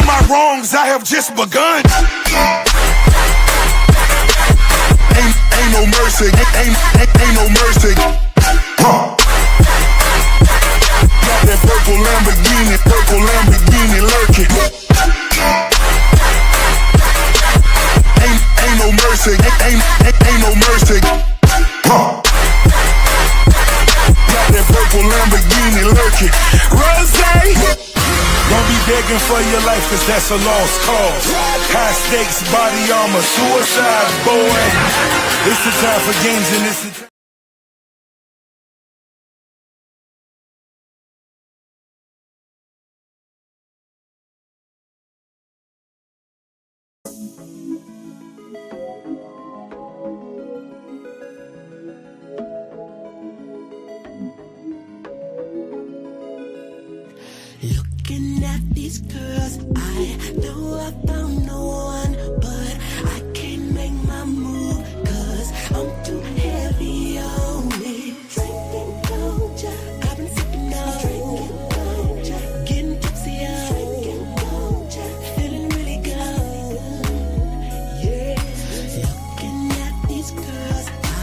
my wrongs, I have just begun. Ain't no mercy, ain't no mercy. Got that purple Lamborghini lurking. Ain't no mercy, ain't no mercy. Got that purple Lamborghini lurking. Rosé. Don't be begging for your life, cause that's a lost cause. High stakes, body armor, suicide, boy. It's the time for games and it's the time. Looking at these girls, I know I found no one, but I can't make my move, cause I'm too heavy on it. Drinking Doja, I've been sipping on drinking Doja, getting tipsy on drinking Doja, feeling really good, yeah. Looking at these girls, I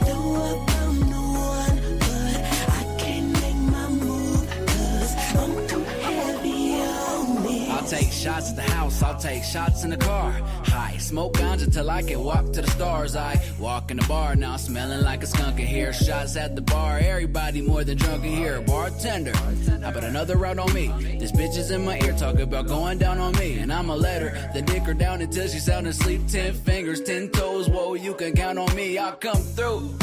know I found no one, but I can't make my move, cause I'm too heavy on it. I'll take shots at the house, I'll take shots in the car. High, smoke ganja till I can walk to the stars. I walk in the bar, now smelling like a skunk in here. Shots at the bar, everybody more than drunk in here. Bartender, how about another round on me? This bitch is in my ear talking about going down on me, and I'ma let her, then dick her down until she's sound asleep. 10 fingers, 10 toes, whoa, you can count on me, I'll come through.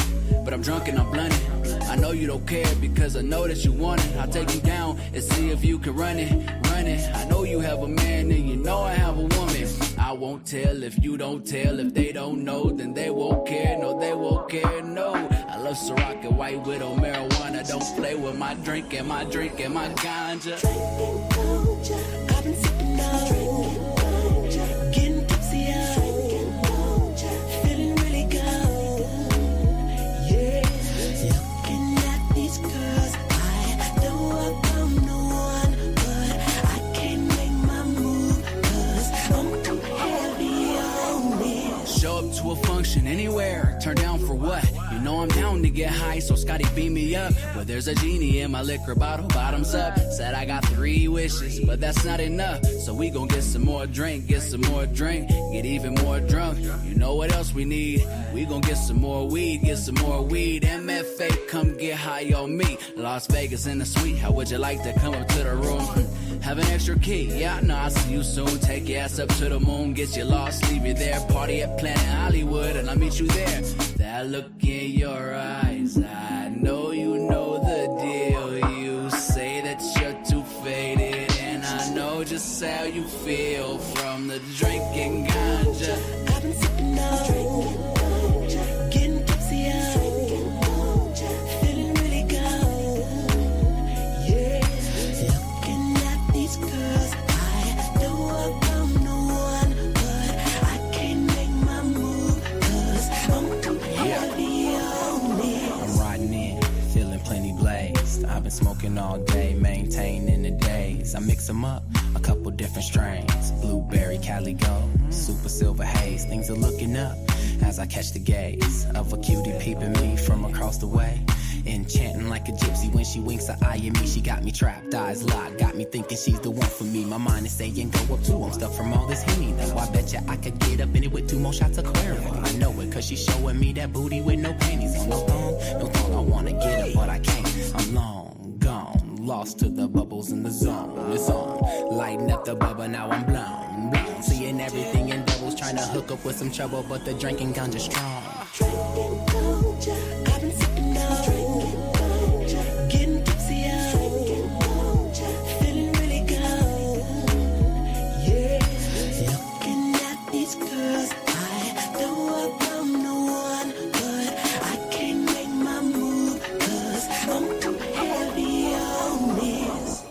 But I'm drunk and I'm blunted. I know you don't care because I know that you want it. I'll take you down and see if you can run it, run it. I know you have a man and you know I have a woman. I won't tell if you don't tell. If they don't know, then they won't care. No, they won't care, no. I love Ciroc and White Widow, marijuana. Don't play with my drink and my drink and my ganja. Drinking Doja, I've been sipping on drinking Doja, getting tipsy on drinking Doja, feeling really good, yeah. Looking at these girls, I know I found no one, but I can't make my move, cause I'm too heavy on it. Show up to a function anywhere, turn down for what? You know I'm down to get high, so Scotty beam me up. But there's a genie in my liquor bottle, bottoms up. Said I got 3 wishes, but that's not enough. So we gon' get some more drink, get some more drink, get even more drunk. You know what else we need? We gon' get some more weed, get some more weed. MFA, come get high on me. Las Vegas in the suite, how would you like to come up to the room? Have an extra key, yeah, I know, I'll see you soon. Take your ass up to the moon, get you lost, leave you there. Party at Planet Hollywood, and I'll meet you there. That look in your eyes, I know you know the deal. You say that you're too faded, and I know just how you feel from the drinking ganja. I've been sipping on drinking Doja, getting tipsy on drinking Doja, feeling really good, yeah. Looking at these girls, I know I found no one, but I can't make my move, cause I'm too heavy on it. I'm riding in, feeling plenty blazed. I've been smoking all day, maintaining the days. I mix them up, a couple different strains. Blueberry, Cali Gold, super silver haze. Things are looking up as I catch the gaze of a cutie peeping me from across the way. Enchanting like a gypsy when she winks her eye at me. She got me trapped, eyes locked, got me thinking she's the one for me. My mind is saying go up too, I'm stuck from all this Henny though. I bet ya I could get up in it with 2 more shots of Cuervo. I know it cause she's showing me that booty with no panties on. No thong, I wanna get up but I can't. I'm long gone, lost to the bubbles in the zone. It's on, lighting up the bubble, now I'm blown. Seeing everything in doubles, trying to hook up with some trouble, but the drinking ganja strong. Drinking Doja, I've been sipping on drinking Doja, getting tipsy on drinking Doja, feeling really good, yeah. Looking at these girls, I know I found no one, but I can't make my move, cause I'm too heavy on this.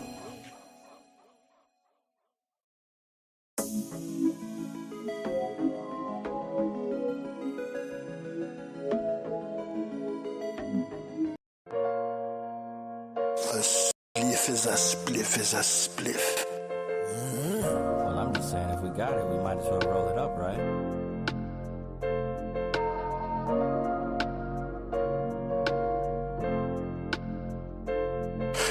A spliff is a spliff is a spliff. Well, we got it, we might as well roll it up, right?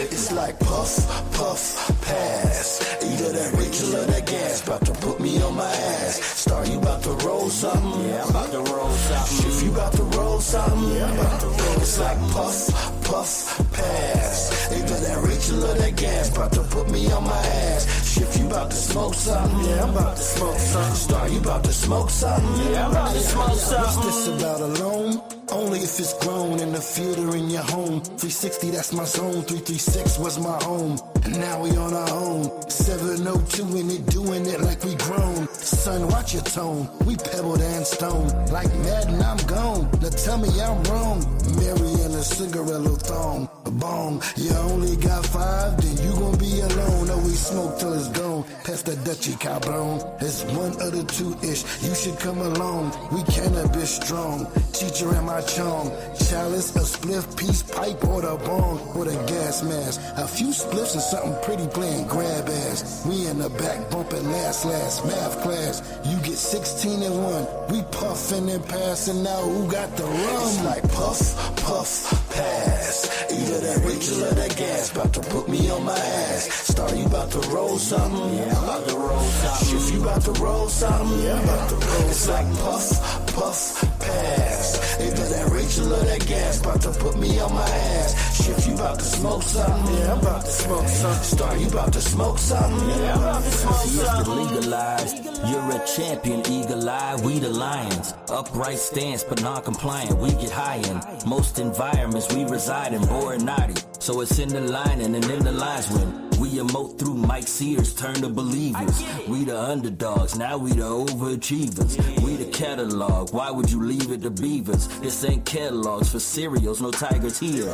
It's like puff, puff, pass. Either that Rachel or that gas. About to put me on my ass. Star, you about to roll something? Yeah, I'm about to roll something. If you about to roll something? Yeah, I'm about to roll. It's like puff, puff, pass. Either that Rachel or that gas. About to put me on my ass. If you about to smoke something? Yeah, I'm about to smoke something. Star, you about to smoke something? Yeah, I'm about to smoke something. What's this about alone? Only if it's grown in the field or in your home. 360, that's my zone. 336 was my home. And now we on our own. 702 in it, doing it like we grown. Son, watch your tone. We pebbled and stone. Like Madden, I'm gone. Now tell me I'm wrong. Mary and a cigarello thong. A bong. You only got 5, then you gon' be alone. Oh, we smoke till it's gone. Pass the Dutchie, cabron. It's one of the 2-ish. You should come along. We cannabis strong. Teacher and my chong. Chalice, a spliff, piece, pipe, or the bong, or the gas mask. A few spliffs and something pretty playing grab ass. We in the back bumping last math class. You get 16 and 1. We puffing and passing now. Who got the rum? It's like puff, puff, pass. Either that Rachel or that gas. About to put me on my ass. Star, you about to roll something? Yeah, I'm about to roll something. If you about to roll something? Yeah, I'm about to roll. It's like puff, puff, pass. Either that Rachel or that gas. About to put me on my ass. If you about to smoke something? Yeah, I'm about to smoke something. Star, you about to smoke something? Yeah, I'm about to smoke See, it's something. legalized. You're a champion, eagle eye. We the lions. Upright stance, but non-compliant. We get high in most environments we reside in. Boring naughty. So it's in the line and in the lines when we emote through Mike Sears, turn to believers. We the underdogs, now we the overachievers. We the catalog, why would you leave it to beavers? This ain't catalogs for cereals, no tigers here.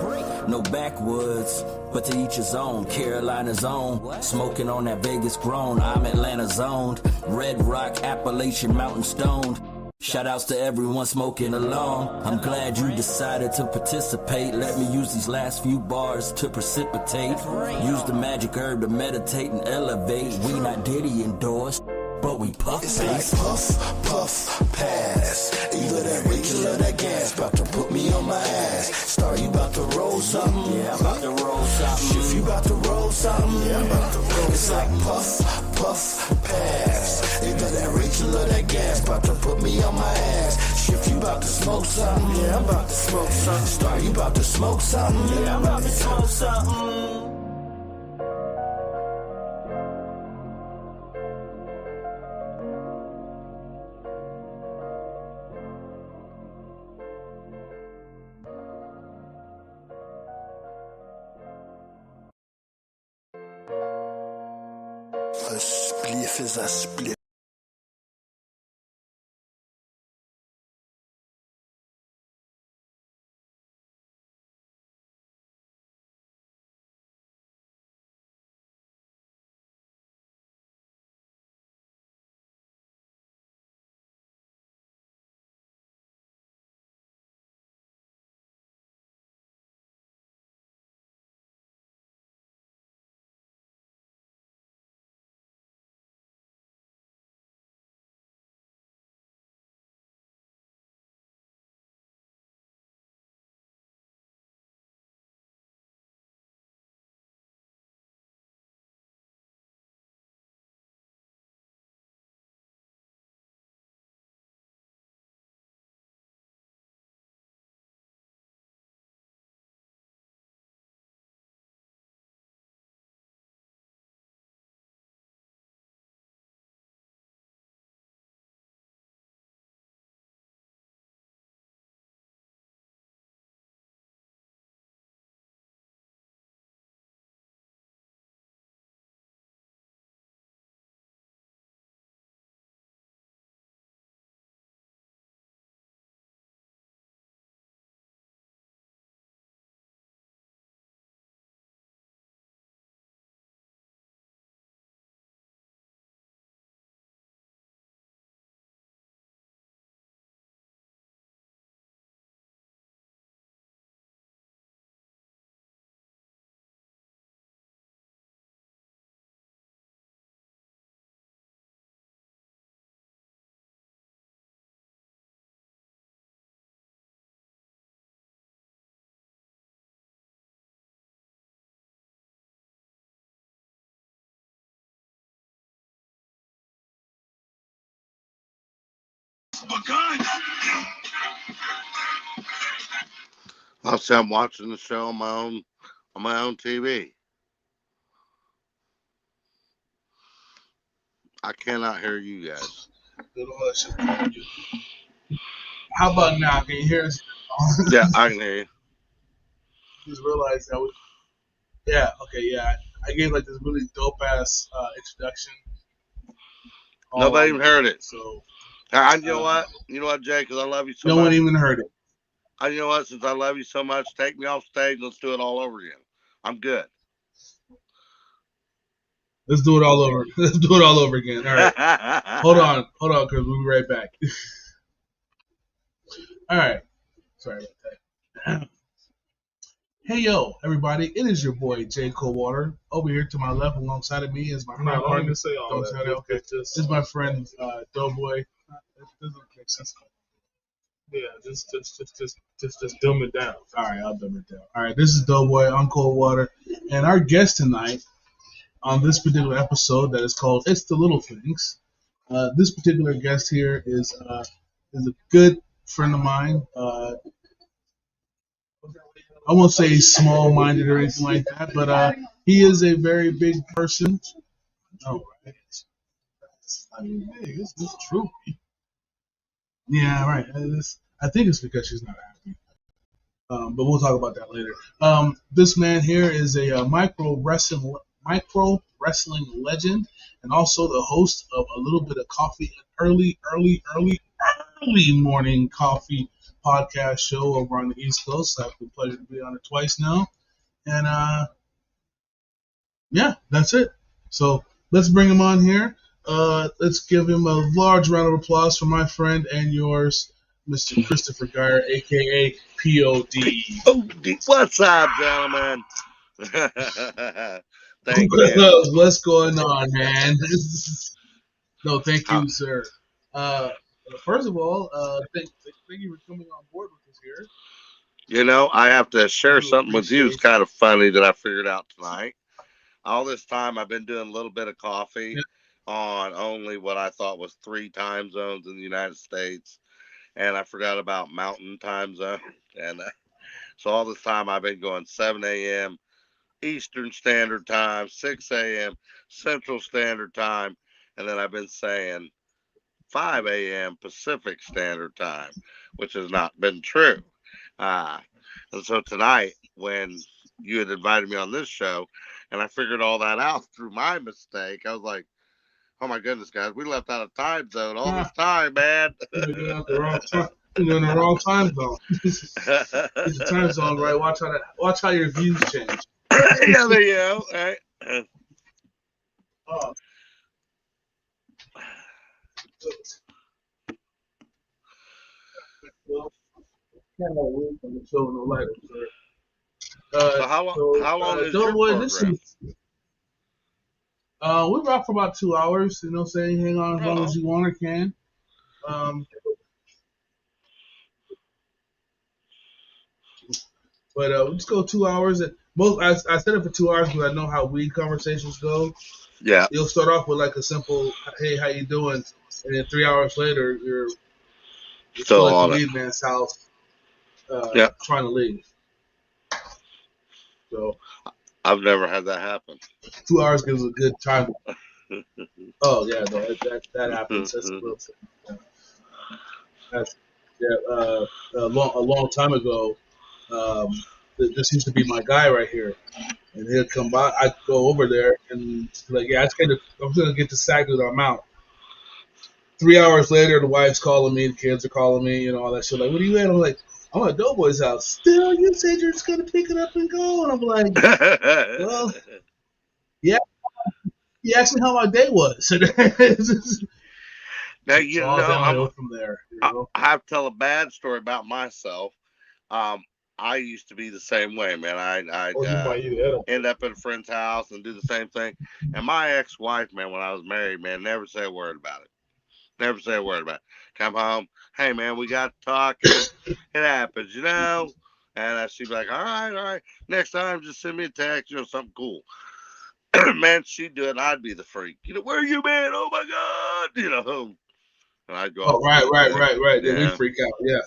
No backwoods, but to each his own. Carolina's own, smoking on that Vegas grown. I'm Atlanta zoned, Red Rock, Appalachian Mountain stoned. Shoutouts to everyone smoking along. I'm glad you decided to participate. Let me use these last few bars to precipitate. Use the magic herb to meditate and elevate. We not Diddy endorsed, but we puff It's face. like puff, puff, pass. Either that Rachel or that gas. About to put me on my ass. Star, you about to roll something? Yeah, I'm about to roll something. If you about to roll something? Yeah, I'm about to roll. It's like puff, puff, pass. Either that Rachel or that gas. About to put me on my ass. If you about to smoke something? Yeah, I'm about to smoke something. Star, you about to smoke something? Yeah, I'm about to smoke something. A spliff is a spliff. I'll say I'm watching the show on my own TV. I cannot hear you guys. How about now? Can you hear us? Yeah, I can hear you. Just realized that. Yeah. Okay. Yeah. I gave like this really dope ass introduction. Nobody even heard it. So. And you know what? You know what, Jay? Because I love you so much. No one even heard it. And you know what? Since I love you so much, take me off stage. Let's do it all over again. I'm good. Let's do it all over. Let's do it all over again. All right. Hold on, because we'll be right back. All right. Sorry about that. Hey, yo, everybody. It is your boy, Jay Coldwater. Over here to my left, alongside of me, is my friend. I don't say all that. Okay. This is my friend, Doughboy. It doesn't make sense. Yeah, just dumb it down. All right, I'll dumb it down. All right, this is Doughboy. I'm Coldwater. And our guest tonight on this particular episode that is called It's the Little Things. This particular guest here is a good friend of mine. I won't say he's small-minded or anything like that, but he is a very big person. Oh, right. I mean, hey, it's true. Yeah, right. I think it's because she's not happy. But we'll talk about that later. This man here is a micro wrestling legend, and also the host of a little bit of coffee, early morning coffee podcast show over on the East Coast. I've had the pleasure to be on it twice now, and yeah, that's it. So let's bring him on here. Let's give him a large round of applause for my friend and yours, Mr. Christopher Geyer, aka POD. What's up, gentlemen? Thank you. What's going on, man? No, thank you, sir. First of all, thank you for coming on board with us here. You know, I have to share something with you. It's kind of funny that I figured out tonight. All this time, I've been doing a little bit of coffee on only what I thought was 3 time zones in the United States, and I forgot about Mountain Time Zone. And so all this time, I've been going 7 a.m. Eastern Standard Time, 6 a.m. Central Standard Time, and then I've been saying 5 a.m. Pacific Standard Time, which has not been true. And so tonight, when you had invited me on this show, and I figured all that out through my mistake, I was like, oh my goodness, guys, we left out a time zone all this time, man. You're in the wrong time zone. Get your time zone right. Watch how your views change. Yeah, there you go. All right. So how long is your program? We rock for about 2 hours. You know what I'm saying? Hang on as long as you want or can. But we'll just go 2 hours. I set it for 2 hours because I know how weed conversations go. Yeah. You'll start off with like a simple, "Hey, how you doing?" And then 3 hours later, you're still at on the it. weed man's house, trying to leave. So I've never had that happen. 2 hours gives a good time. Oh yeah, no, that happens. That's a real thing. A long time ago. This used to be my guy right here, and he'd come by. I'd go over there and be like, "Yeah, I'm gonna get to Saginaw. I'm out." 3 hours later, the wife's calling me, the kids are calling me, you know, all that shit. Like, "What are you at?" I'm like, "I'm at Doughboy's house." "Still, you said you're just gonna pick it up and go." And I'm like, "Well, yeah." He asked me how my day was. Now you know, from there. You know? I have to tell a bad story about myself. I used to be the same way, man. I'd end up at a friend's house and do the same thing. And my ex-wife, man, when I was married, man, never say a word about it. Never say a word about it. Come home, hey, man, we got to talk. It happens, you know. And she'd be like, all right. Next time, just send me a text, you know, something cool. Man, she'd do it, and I'd be the freak. You know, where you been? Oh, my God. You know. and I'd go Oh, off a little bit. right. Then we Yeah. freak out. Yeah.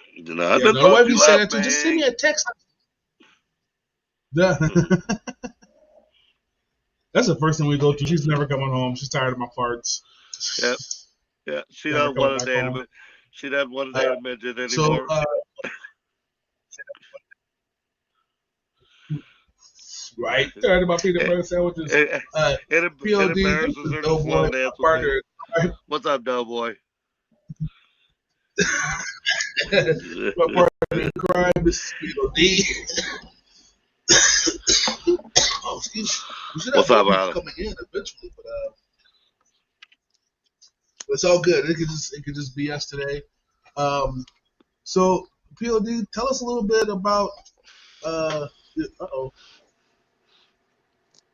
I Yeah. just No, the thought wife you you say left, that to, just send me man. a text. Duh. That's the first thing we go to. She's never coming home. She's tired of my farts. Yep. Yeah. She Never doesn't coming want to back date home. him. She doesn't want to Uh, date a midget so, anymore. right, tired of my peanut It, butter sandwiches. it, Uh, it POD, this embarrasses is her to Doughboy, slow my dance with me. partner. What's up, Doughboy? My partner in crime, this is POD. Oh, excuse me. We should have What's more up, people brother? coming in eventually, but it's all good. It could just be us today. So POD, tell us a little bit about uh oh,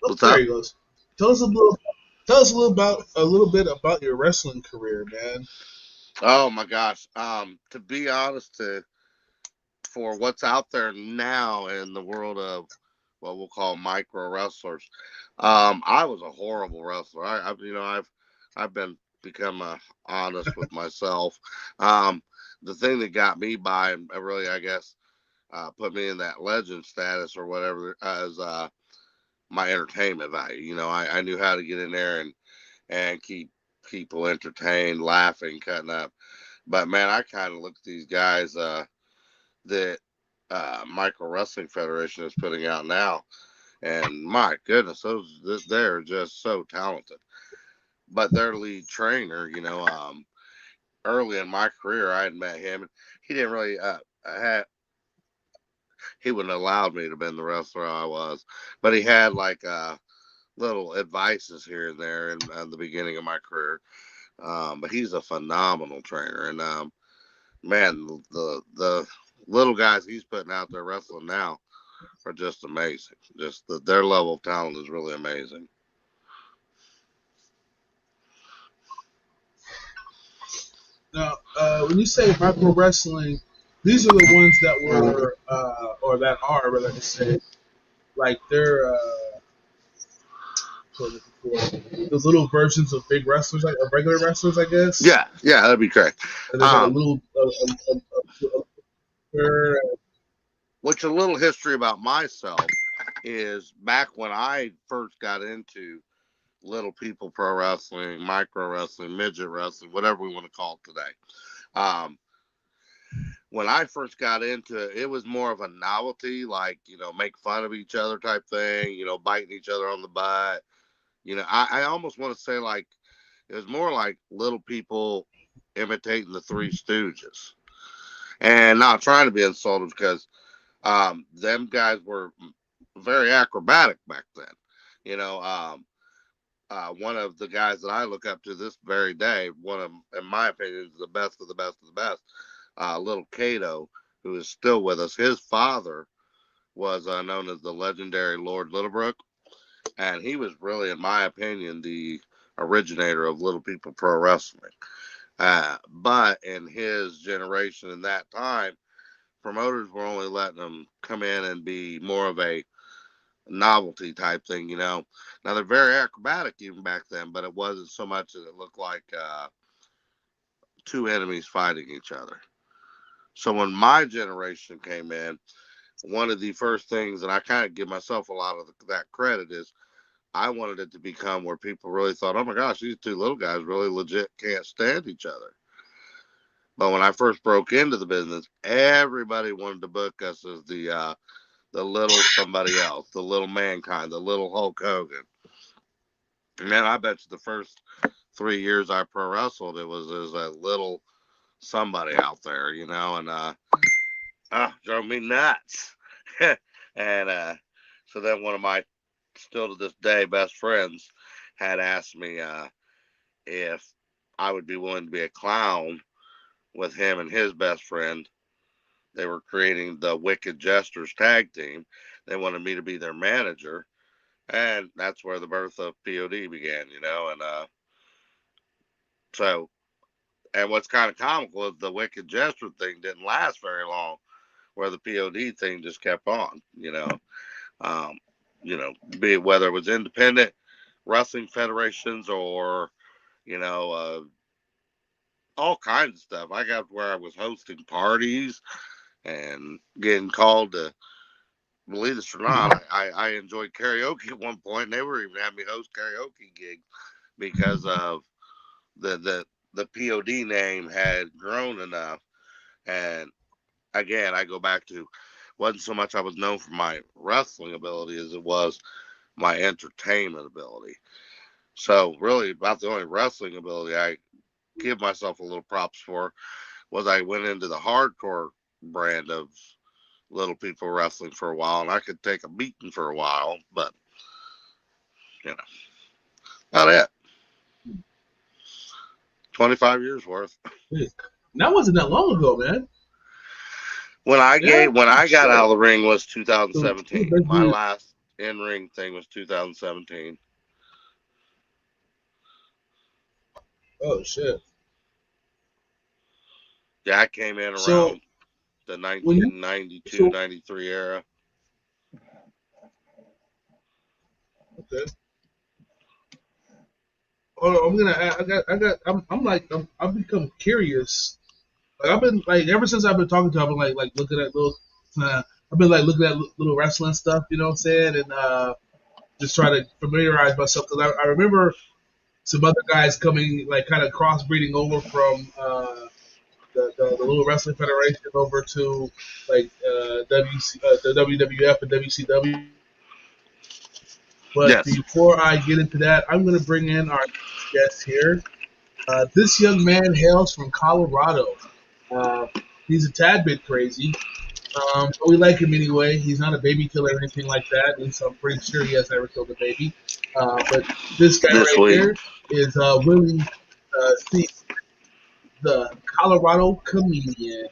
What's there up? he goes. Tell us a little. Tell us a little bit about your wrestling career, man. Oh my gosh. To be honest, for what's out there now in the world of what we'll call micro wrestlers, I was a horrible wrestler. I've been become honest with myself. Um, the thing that got me by and really, I guess, put me in that legend status or whatever as my entertainment value. I knew how to get in there and keep people entertained, laughing, cutting up. But man, I kind of look at these guys that Micro Wrestling Federation is putting out now, and my goodness, they're just so talented. But their lead trainer, early in my career, I had met him, and he didn't really he wouldn't have allowed me to be the wrestler I was, but he had like little advices here and there in the beginning of my career. But he's a phenomenal trainer, and man, the little guys he's putting out there wrestling now are just amazing. Just their level of talent is really amazing. Now, when you say micro wrestling, these are the ones that were or that are, rather to say, like they're those little versions of big wrestlers, like of regular wrestlers, I guess. Yeah, that'd be great. And there's like a little, Which a little history about myself is back when I first got into little people pro wrestling, micro wrestling, midget wrestling, whatever we want to call it today. Um, when I first got into it, it was more of a novelty, like, make fun of each other type thing, biting each other on the butt. I almost want to say like it was more like little people imitating the Three Stooges. And not trying to be insulted because them guys were very acrobatic back then. One of the guys that I look up to this very day, one of, in my opinion, is the best of the best of the best, little Cato, who is still with us. His father was known as the legendary Lord Littlebrook, and he was really, in my opinion, the originator of Little People Pro Wrestling. But in his generation in that time, promoters were only letting them come in and be more of a novelty type thing. Now they're very acrobatic even back then, but it wasn't so much that it looked like two enemies fighting each other. So when my generation came in, one of the first things, and I kind of give myself a lot of that credit, is I wanted it to become where people really thought, oh my gosh, these two little guys really legit can't stand each other. But when I first broke into the business, everybody wanted to book us as the little somebody else, the little mankind, the little Hulk Hogan. Man, I bet you the first 3 years I pro wrestled, it was as a little somebody out there, and drove me nuts. And so then one of my, still to this day, best friends had asked me if I would be willing to be a clown with him and his best friend. They were creating the Wicked Jesters tag team. They wanted me to be their manager. And that's where the birth of POD began. And so, and what's kind of comical is the Wicked Jester thing didn't last very long, where the POD thing just kept on. Um, be it whether it was independent wrestling federations or all kinds of stuff. I got where I was hosting parties and getting called to, believe this or not, I enjoyed karaoke at one point. And they were even having me host karaoke gigs because of the POD name had grown enough. And again, I go back to, wasn't so much I was known for my wrestling ability as it was my entertainment ability. So really, about the only wrestling ability I give myself a little props for was I went into the hardcore brand of little people wrestling for a while, and I could take a beating for a while, but you know, about it. 25 years worth. That wasn't that long ago, man. When I got out of the ring was So, 2017. My basically, last in ring thing was 2017. oh shit. Yeah, I came in So around the when you 1992, so 93 era. okay. Oh, I'm gonna. I've become curious. Like I've been like ever since I've been talking to. I've been like looking at little. I've been like looking at little wrestling stuff. You know what I'm saying? And just try to familiarize myself because I remember some other guys coming like kind of crossbreeding over from the little wrestling federation over to like the WWF and WCW. But Yes. before I get into that, I'm going to bring in our guest here. This young man hails from Colorado. Uh, he's a tad bit crazy, but we like him anyway. He's not a baby killer or anything like that. At least I'm pretty sure he has never killed a baby. But this guy This right week. here is Willie C, the Colorado comedian.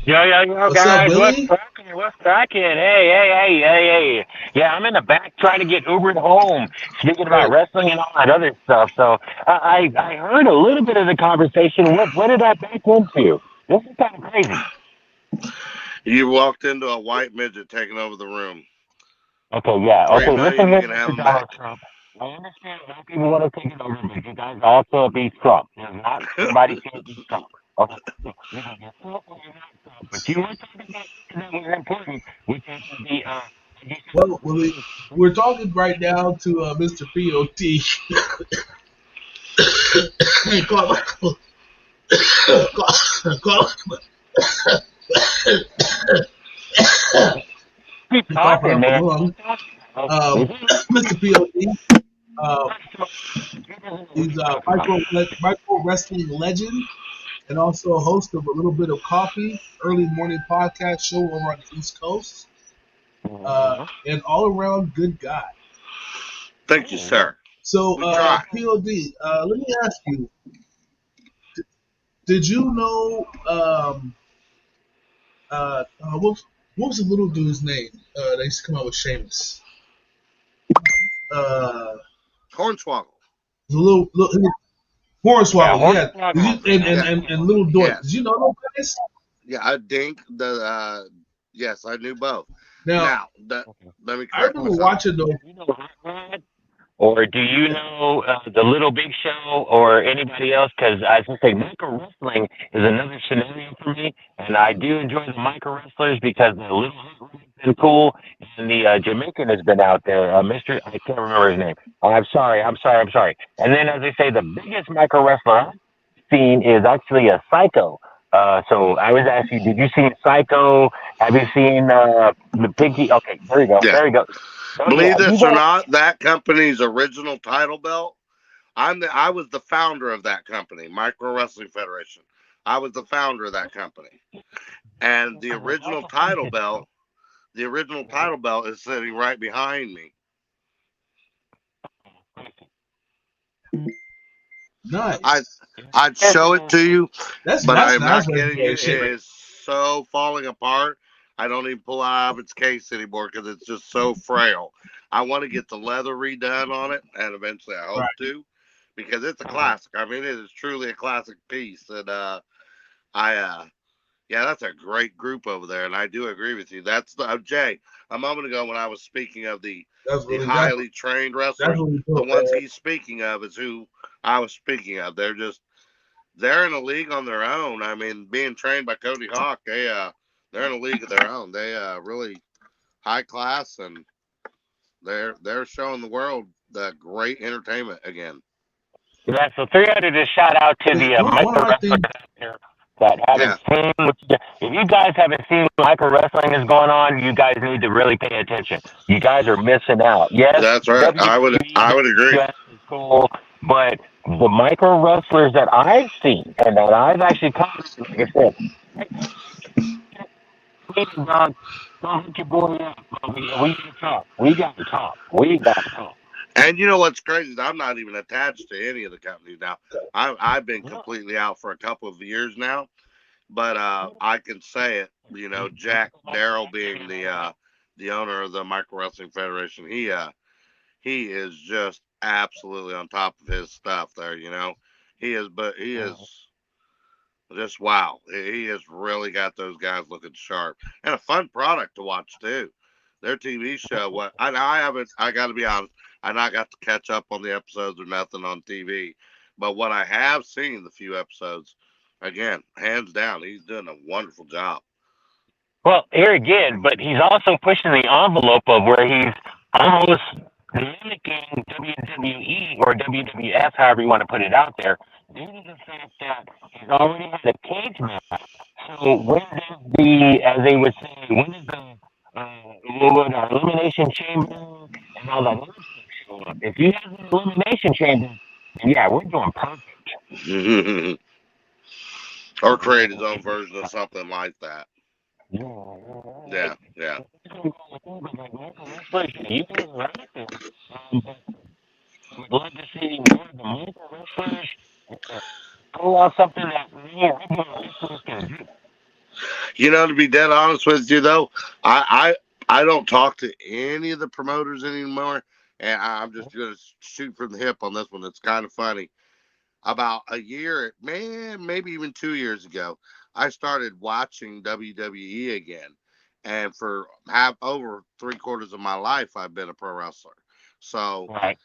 Yo, What's up, guys, what's Willie? cracking? What's cracking? Hey. Yeah, I'm in the back trying to get Ubered home, speaking about wrestling and all that other stuff. So I heard a little bit of the conversation. What did I back into? This is kind of crazy. You walked into a white midget taking over the room. Okay, yeah. 3 Okay, listen million, you here, can have Mr. them Donald back. Trump. I understand why people want to take it over, but you guys also be Trump. There's not somebody can't be Trump. Okay, so you can get Trump or you're not Trump. But you were talking about something that was important, which is the Well, Willie, we're talking right now to Mr. POT. call, call, keep coughing talking, up a man. lung. Is it? Mr. POT, uh, He doesn't know what he's he's a talking about. micro wrestling legend and also a host of A Little Bit of Coffee, early morning podcast show over on the East Coast. And all around good guy. Thank you, sir. So, We try. POD, let me ask you, did you know, what was the little dude's name that used to come out with Sheamus? Hornswoggle. The little Yeah, Hornswoggle, yeah. Hornswoggle. And Little Doink. Did Yes. you know those guys? Yeah, I Dink. Yes, I knew both. Now, Now, let me I correct remember myself. watching those. You know Hot Rod? Or do you know the Little Big Show or anybody else? Because I was going to say, micro wrestling is another scenario for me, and I do enjoy the micro wrestlers because the Little Hot Rod's been cool, and the Jamaican has been out there. Mister, I can't remember his name. Oh, I'm sorry. And then, as I say, the biggest micro wrestler I've seen is actually a Psycho. So I was asking, did you see Psycho? Have you seen the Piggy? Okay, there you go. Yeah. There you go. So Believe yeah, you this or guys. not, that company's original title belt. I was the founder of that company, Micro Wrestling Federation. I was the founder of that company, and the original title belt is sitting right behind me. Nice. I'd show it to you, That's but I am nice not kidding you. legendary It shit. Right? is so falling apart. I don't even pull it out of its case anymore because it's just so frail. I want to get the leather redone on it, and eventually I hope to, because it's a classic. I mean, it is truly a classic piece. And I Yeah, that's a great group over there, and I do agree with you. That's the Jay. A moment ago, when I was speaking of That's the really highly trained that's wrestlers, really the dope, ones man. he's speaking of is who I was speaking of. They're in a league on their own. I mean, being trained by Cody Hawk, they're in a league of their own. They really high class, and they're showing the world the great entertainment again. Yeah, so 300 to shout out to the One of micro my wrestlers things. out there that haven't Yeah, seen if you guys haven't seen what micro wrestling is going on, you guys need to really pay attention. You guys are missing out. Yes, that's right. WWE, I would agree. WWF is cool, but the micro wrestlers that I've seen and that I've actually commented, like I said, hey, dog, don't hit your boy up. We gotta talk. We gotta talk. We gotta talk. And you know what's crazy is I'm not even attached to any of the companies now. I've been No. completely out for a couple of years now, but I can say it. You know, Jack Darrell being the owner of the Micro Wrestling Federation, he is just absolutely on top of his stuff there. You know, he is just wow. He has really got those guys looking sharp and a fun product to watch too. Their TV show, what I haven't, I got to be honest, I not got to catch up on the episodes or nothing on TV, but what I have seen the few episodes, again, hands down, he's doing a wonderful job. Well, here again, but he's also pushing the envelope of where he's almost mimicking WWE or WWF, however you want to put it out there, due to the fact that he's already had a cage match. So when does as they would say, when does elimination chamber and all that other stuff show up? If you have an elimination chamber, then yeah, we're doing perfect. Or create his own version of something like that. Yeah, Yeah, yeah. you guys are out there. But I would love to see more of the micro wrestlers pull off something that more regular wrestlers can do. You know, to be dead honest with you though, I don't talk to any of the promoters anymore, and I'm just gonna shoot from the hip on this one. It's kind of funny. About a year, man, maybe even 2 years ago, I started watching WWE again, and for half over 3/4 of my life, I've been a pro wrestler. So Right.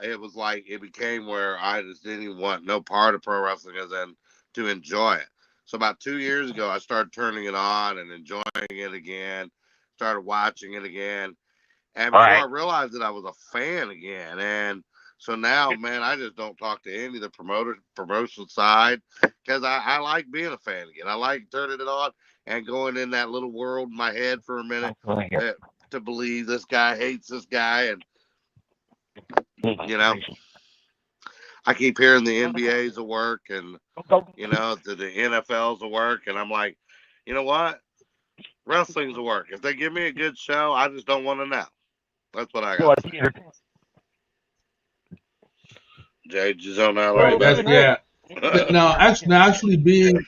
it was like it became where I just didn't even want no part of pro wrestling as in to enjoy it. So about 2 years ago, I started turning it on and enjoying it again. Started watching it again, and All before I right. realized it, I was a fan again. And so now, man, I just don't talk to any of the promotion side because I like being a fan again. I like turning it on and going in that little world in my head for a minute Absolutely here. uh, to believe this guy hates this guy, and you know, I keep hearing the NBA's will work and the NFL's will work, and I'm like, you know what? Wrestling's will work. If they give me a good show, I just don't want to know. That's what I You got want to to say. see entertainment? Jay, you zone out on me, Right. That's buddy. yeah. Now, actually being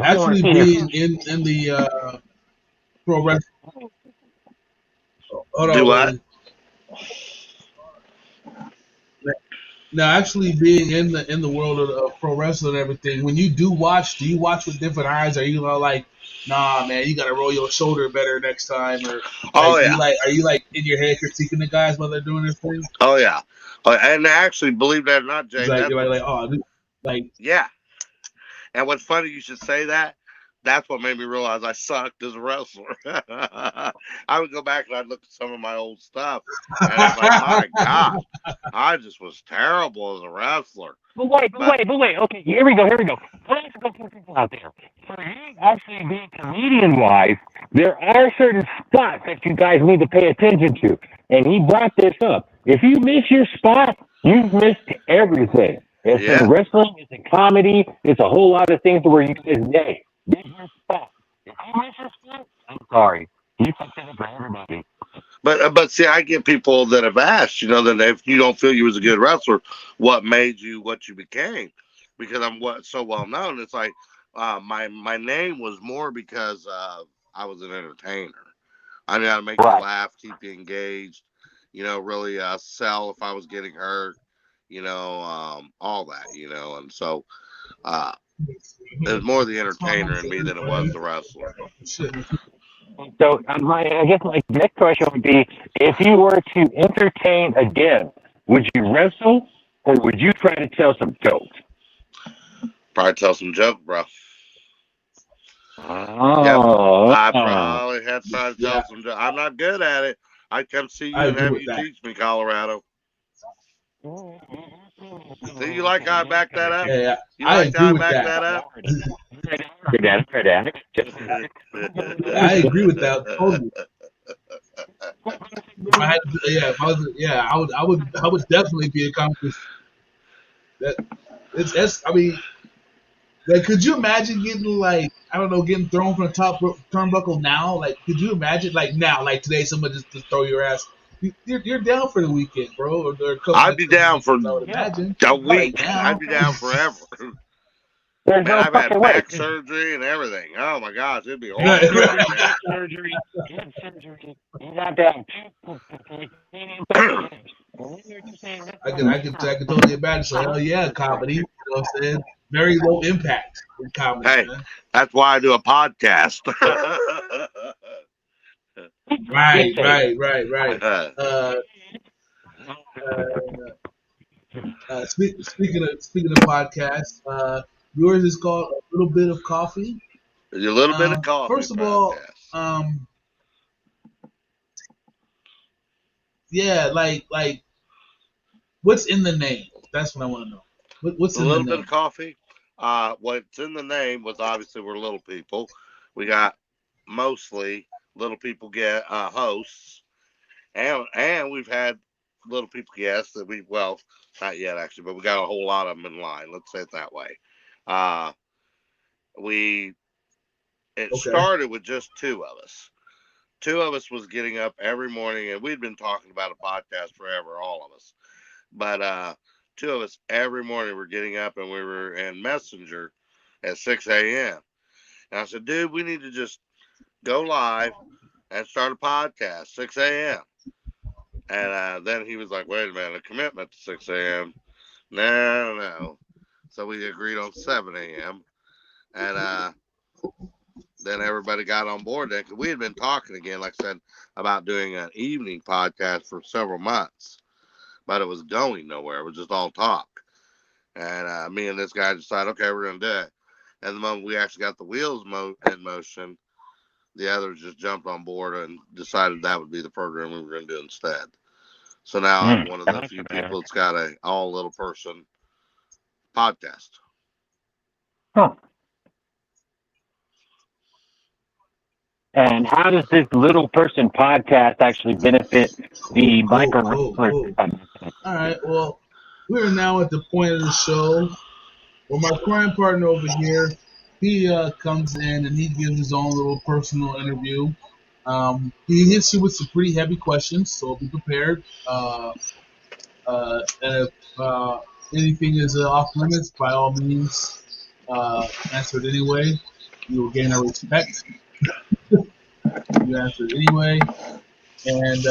You want to actually see being entertainment? in the pro wrestling. Hold Do on, what? Willie. Now, actually being in the world of pro wrestling and everything, when you do you watch with different eyes? Are you like, nah, man, you gotta roll your shoulder better next time, or Oh like, yeah, are you like in your head critiquing the guys while they're doing their thing? oh yeah. And actually, believe that or not, It's Jay, like that's you're what's oh, like yeah. And what's funny, you should say that. That's what made me realize I sucked as a wrestler. I would go back and I'd look at some of my old stuff, and it's like, my God, I just was terrible as a wrestler. But But wait. Okay, here we go. Let's go put people out there. For you actually being comedian wise, there are certain spots that you guys need to pay attention to. And he brought this up. If you miss your spot, you've missed everything. It's in yeah, wrestling, it's in comedy, it's a whole lot of things where you say, hey, get your spot. If you miss your spot, I'm sorry. You fucked it up for everybody. but see, I get people that have asked, that if you don't feel you was a good wrestler, what made you what you became? Because I'm what so well known. It's like my name was more because I was an entertainer. I knew how to make you Right. laugh, keep you engaged, really sell if I was getting hurt, all that, and so Uh, it was more the entertainer in me than it was the wrestler. Shit. So I guess my next question would be, if you were to entertain again, would you wrestle or would you try to tell some jokes? Probably tell some joke, bro. Yep. Oh, I probably had to try to Yeah, tell some joke. I'm not good at it. I'd come see I you and agree have with you that. teach me, Colorado. See, you like how I backed that up? Yeah, You I like how agree I with backed that. that up? I agree with that totally. If I had, yeah, if I was, yeah, I would definitely be accomplished. That it's. I mean, like, could you imagine getting like, I don't know, getting thrown from the turnbuckle now? Like, could you imagine like now, like today, someone just throw your ass? You're down for the weekend, bro, or a couple I'd next be couple down for weekends, I would imagine. a Right week. I'd now, be down forever. there's Man, no I've had fucking way. back surgery and everything. Oh my gosh, it'd be right, horrible right. right now. Surgery, you had surgery, you got down I can totally imagine. So hell yeah, comedy. You know what I'm saying? Very low impact in comedy, Hey, man. that's why I do a podcast. Right. Uh, speaking of podcasts, yours is called A Little Bit of Coffee. A little bit of coffee First of all, podcast. yeah, like what's in the name? That's what I want to know. What's A in the little bit of name? coffee. What's in the name was obviously we're little people. We got mostly little people get hosts, and we've had little people guests that we well not yet actually, but we got a whole lot of them in line. Let's say it that way. Uh, we it Okay. started with just two of us. Two of us was getting up every morning, and we'd been talking about a podcast forever, all of us. But two of us every morning were getting up, and we were in Messenger at 6 a.m. And I said, dude, we need to just go live and start a podcast 6 a.m. And then he was like, wait a minute, a commitment to 6 a.m. No. So we agreed on 7 a.m. And then everybody got on board then because we had been talking again, like I said, about doing an evening podcast for several months, but it was going nowhere. It was just all talk. And me and this guy decided, okay, we're going to do it. And the moment we actually got the wheels in motion, the others just jumped on board and decided that would be the program we were going to do instead. So now I'm one of the few people that's got a all little person podcast. Huh. And how does this little person podcast actually benefit the micro wrestler? Cool. All right. Well, we're now at the point of the show where my crime partner over here, he comes in and he gives his own little personal interview. He hits you with some pretty heavy questions, so be prepared. And if anything is off limits, by all means, answer it anyway. You will gain our respect. You answer it anyway, and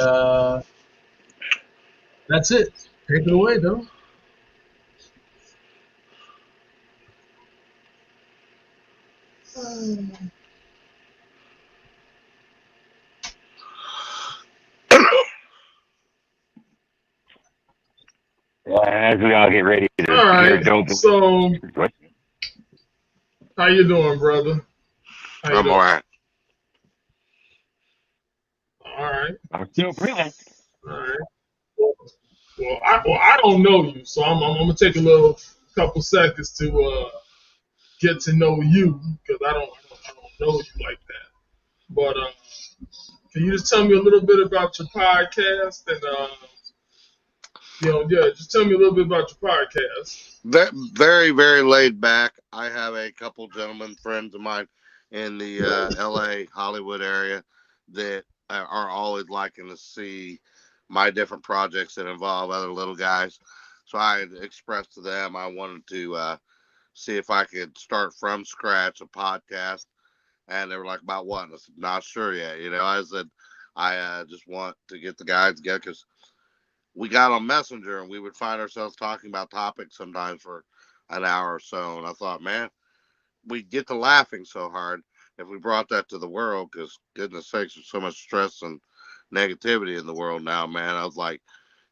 that's it. Take it away, though. As we all get ready to All hear right. dope. So, how you doing, brother? How you I'm doing? all right. All right. I'm still breathing. All right. Well, I don't know you, so I'm gonna take a little couple seconds to get to know you because I don't know you like that. But can you just tell me a little bit about your podcast and just tell me a little bit about your podcast. Very, very laid back. I have a couple gentlemen friends of mine in the LA Hollywood area that are always liking to see my different projects that involve other little guys. So I had expressed to them I wanted to see if I could start from scratch a podcast, and they were like, "About what?" And I said, "Not sure yet." I said, "I just want to get the guys together because we got on Messenger and we would find ourselves talking about topics sometimes for an hour or so, and I thought, man, we get to laughing so hard if we brought that to the world, because goodness sakes, there's so much stress and negativity in the world now, man. I was like,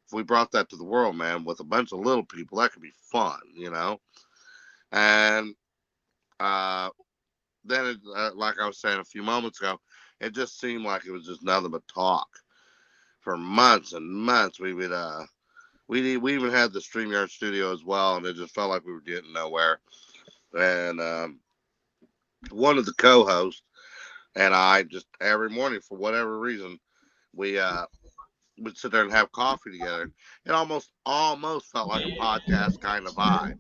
if we brought that to the world, man, with a bunch of little people, that could be fun, you know. And uh, then, like I was saying a few moments ago, it just seemed like it was just nothing but talk for months and months. We even had the StreamYard studio as well, and it just felt like we were getting nowhere. And one of the co-hosts and I just every morning, for whatever reason, we would sit there and have coffee together. It almost felt like a podcast kind of vibe.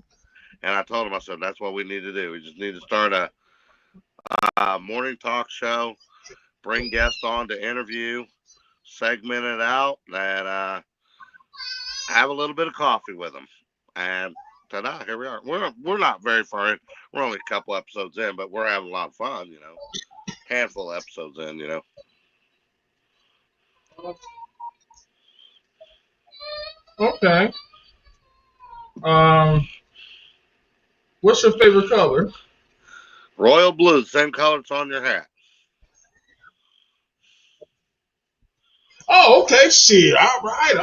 And I told him, I said, that's what we need to do. We just need to start a morning talk show, bring guests on to interview, segment it out, and have a little bit of coffee with them. And ta-da, here we are. We're not very far in. We're only a couple episodes in, but we're having a lot of fun, you know. Handful of episodes in, you know. Okay. Um, what's your favorite color? Royal blue, same color that's on your hat. Oh, okay, shit. All right.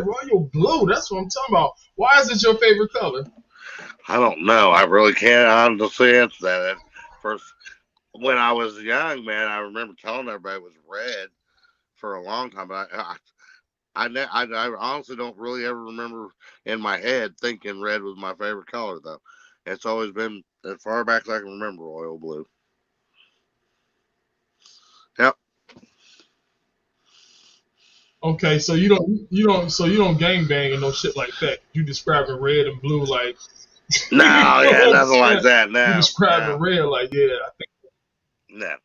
Royal blue. That's what I'm talking about. Why is it your favorite color? I don't know. I really can't honestly answer that. First, when I was young, man, I remember telling everybody it was red for a long time, but I honestly don't really ever remember in my head thinking red was my favorite color, though. It's always been as far back as I can remember, royal blue. Yep. Okay, so you don't gang bang and no shit like that. You describing red and blue like No, you know yeah, what I'm nothing like saying? that. You No, describing no, red like I think. no,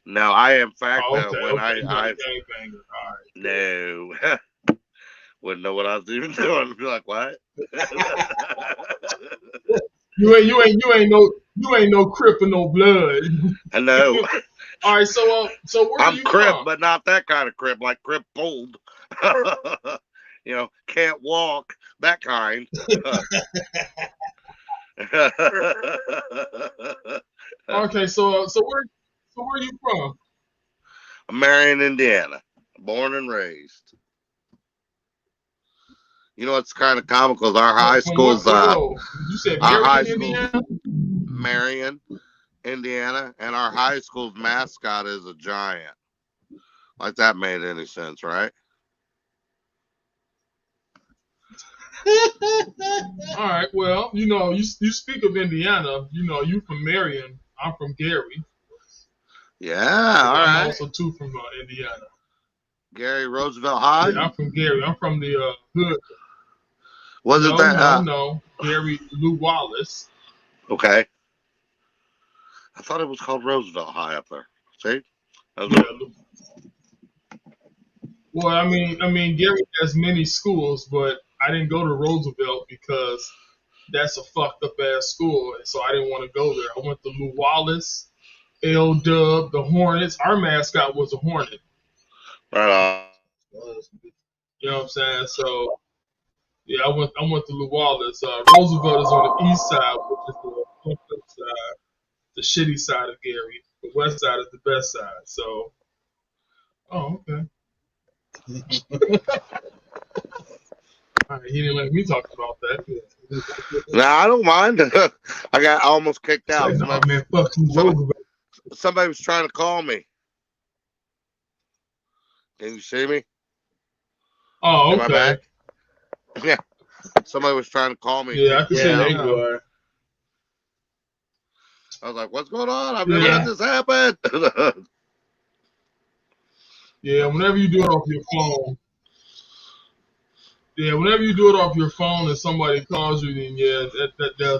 no. I, in fact, Oh, though, okay, when okay. You're not a I gang banger. All no, wouldn't know what I was even doing. Be like, what? right. You ain't no crip or no blood. I know. All right, so where are I'm you crip, from? but not that kind of crip, like crippled. You know, can't walk, that kind. Okay, so where are you from? Marion, Indiana, born and raised. You know what's kind of comical is From what? Whoa. You said our high Marion, school's Indiana? Marion, Indiana, and our high school's mascot is a giant. Like that made any sense, right? All right. Well, you speak of Indiana. You from Marion. I'm from Gary. Yeah, all I'm right. also too from Indiana. Gary Roosevelt High. Yeah, I'm from Gary. I'm from the hood. Wasn't No, that no, no. Gary Lou Wallace. okay? I thought it was called Roosevelt High up there. See? Yeah. Well, I mean, Gary has many schools, but I didn't go to Roosevelt because that's a fucked up ass school, and so I didn't want to go there. I went to Lou Wallace, L Dub, the Hornets. Our mascot was a Hornet. Right You know what I'm saying? So yeah, I went to Lou Wallace. Roosevelt is on the east side, which is the fucked up side, the shitty side of Gary. The west side is the best side. So, oh, okay. All right, he didn't let me talk about that. on. Now I don't mind. I got almost kicked It's like, out. no, man, fuck you, Somebody, Roosevelt. somebody was trying to call me. Can you see me? Oh, Am I okay. back? Yeah. Somebody was trying to call me. Yeah, I can see Yeah, there that you now. are. I was like, "What's going on? I've never Yeah, had this happen." yeah. Whenever you do it off your phone, yeah, whenever you do it off your phone and somebody calls you, then yeah,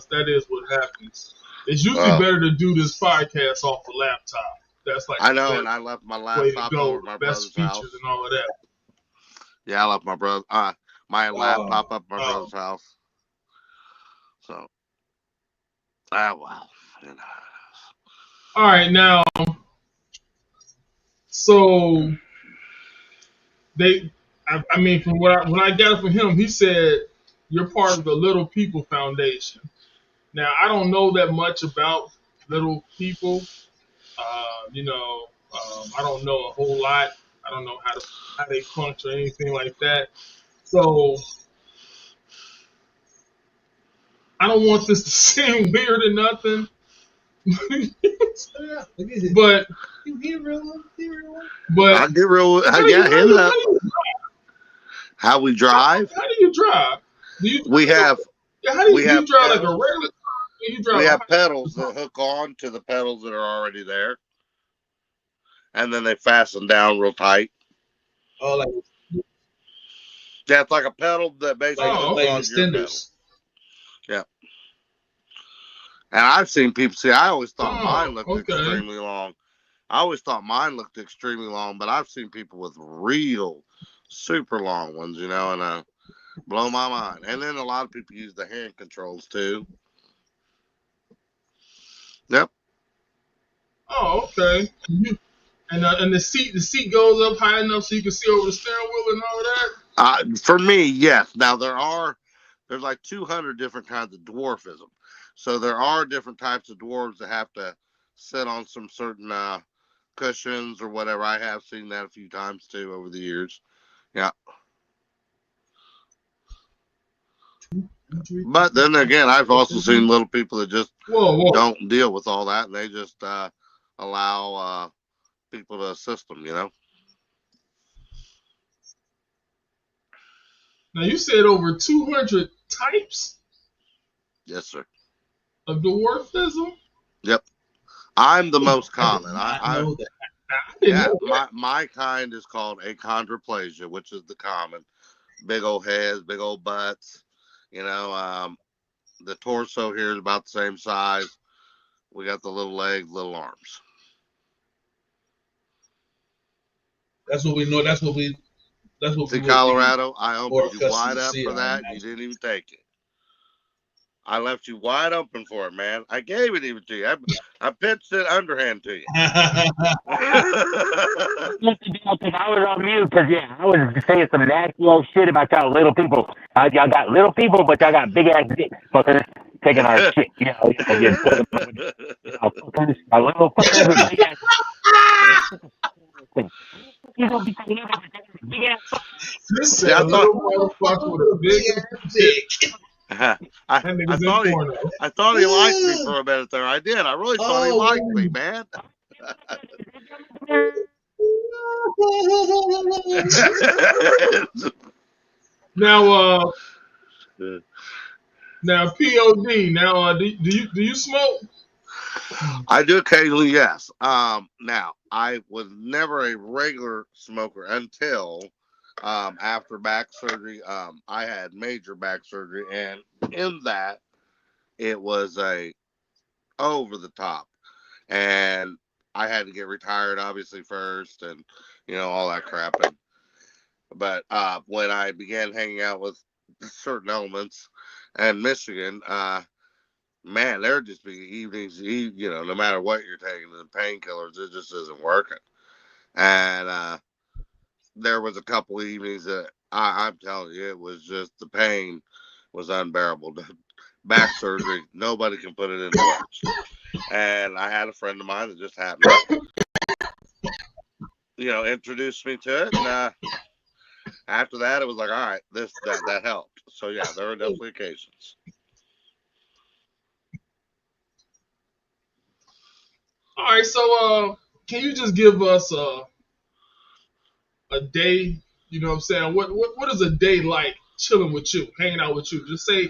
that is what happens. It's usually uh, better to do this podcast off the laptop. That's like I the know, and best I left my way to laptop over go. at my The best brother's features house. and all of that. Yeah, I left my Oh, laptop up at my Oh, brother's house. So, ah, well, you know. all right. Now, so I mean, from when I got it from him, he said you're part of the Little People Foundation. Now I don't know that much about little people. I don't know a whole lot. I don't know how they function or anything like that. So I don't want this to seem weird or nothing. but but I'll get real. how do you Yeah, how do hit it you up. How we drive? how do you drive? Do you We drive have yeah, how we do you have drive like a pedals. regular car? Or you We drive a have high pedals that hook on to the pedals that are already there, and then they fasten down real tight. Oh, Yeah, it's like a pedal that basically hooks Oh, on to your pedal. Yeah. And I've seen people see. I always thought mine looked okay. extremely long. I always thought mine looked extremely long, but I've seen people with real super long ones, and blow my mind. And then a lot of people use the hand controls too. Yep. Oh, okay. And the seat goes up high enough so you can see over the steering wheel and all that. For me, yes. Now there's like 200 different kinds of dwarfism, so there are different types of dwarves that have to sit on some certain cushions or whatever. I have seen that a few times too over the years. Yeah. But then again, I've also seen little people that just Whoa. don't deal with all that, and they just allow people to assist them. Now you said over 200 types Yes, sir. of dwarfism. Yep. I'm the most I did common. not I know that. Now, I didn't Yeah, know that. my kind is called achondroplasia, which is the common. Big old heads, big old butts. You know, the torso here is about the same size. We got the little legs, little arms. That's what we know. That's what See, we would be Colorado, I more opened you accustomed wide to up see, for I that. You didn't even take it. I left you wide open for it, man. I gave it even to you. I pitched it underhand to you. imagine. Because I was on mute, because, yeah, I was saying some nasty old shit about y'all little people. Y'all got little people, but y'all got big ass dicks, fuckers, taking our shit. You're putting them with fuckers, our little fuckers with big ass things. You gonna be taking over big ass This See, said a little motherfucker with a big ass dick. I, That I nigga's in thought he, porno. I thought he liked me for a minute there. I did. I really thought he Oh, liked me, man. Now, now POD. Now, do you smoke? I do occasionally, yes. Now I was never a regular smoker until after back surgery. I had major back surgery, and in that it was a over the top, and I had to get retired obviously first, and all that crap. But when I began hanging out with certain elements in Michigan, man, there just be evenings, no matter what you're taking, the painkillers, it just isn't working. And there was a couple evenings that I'm telling you, it was just the pain was unbearable. Back surgery, nobody can put it into words. And I had a friend of mine that just happened to, introduce me to it. And after that, it was like, all right, that helped. So yeah, there are definitely occasions. All right. So, can you just give us a day? You know what I'm saying? What is a day like chilling with you, hanging out with you? Just say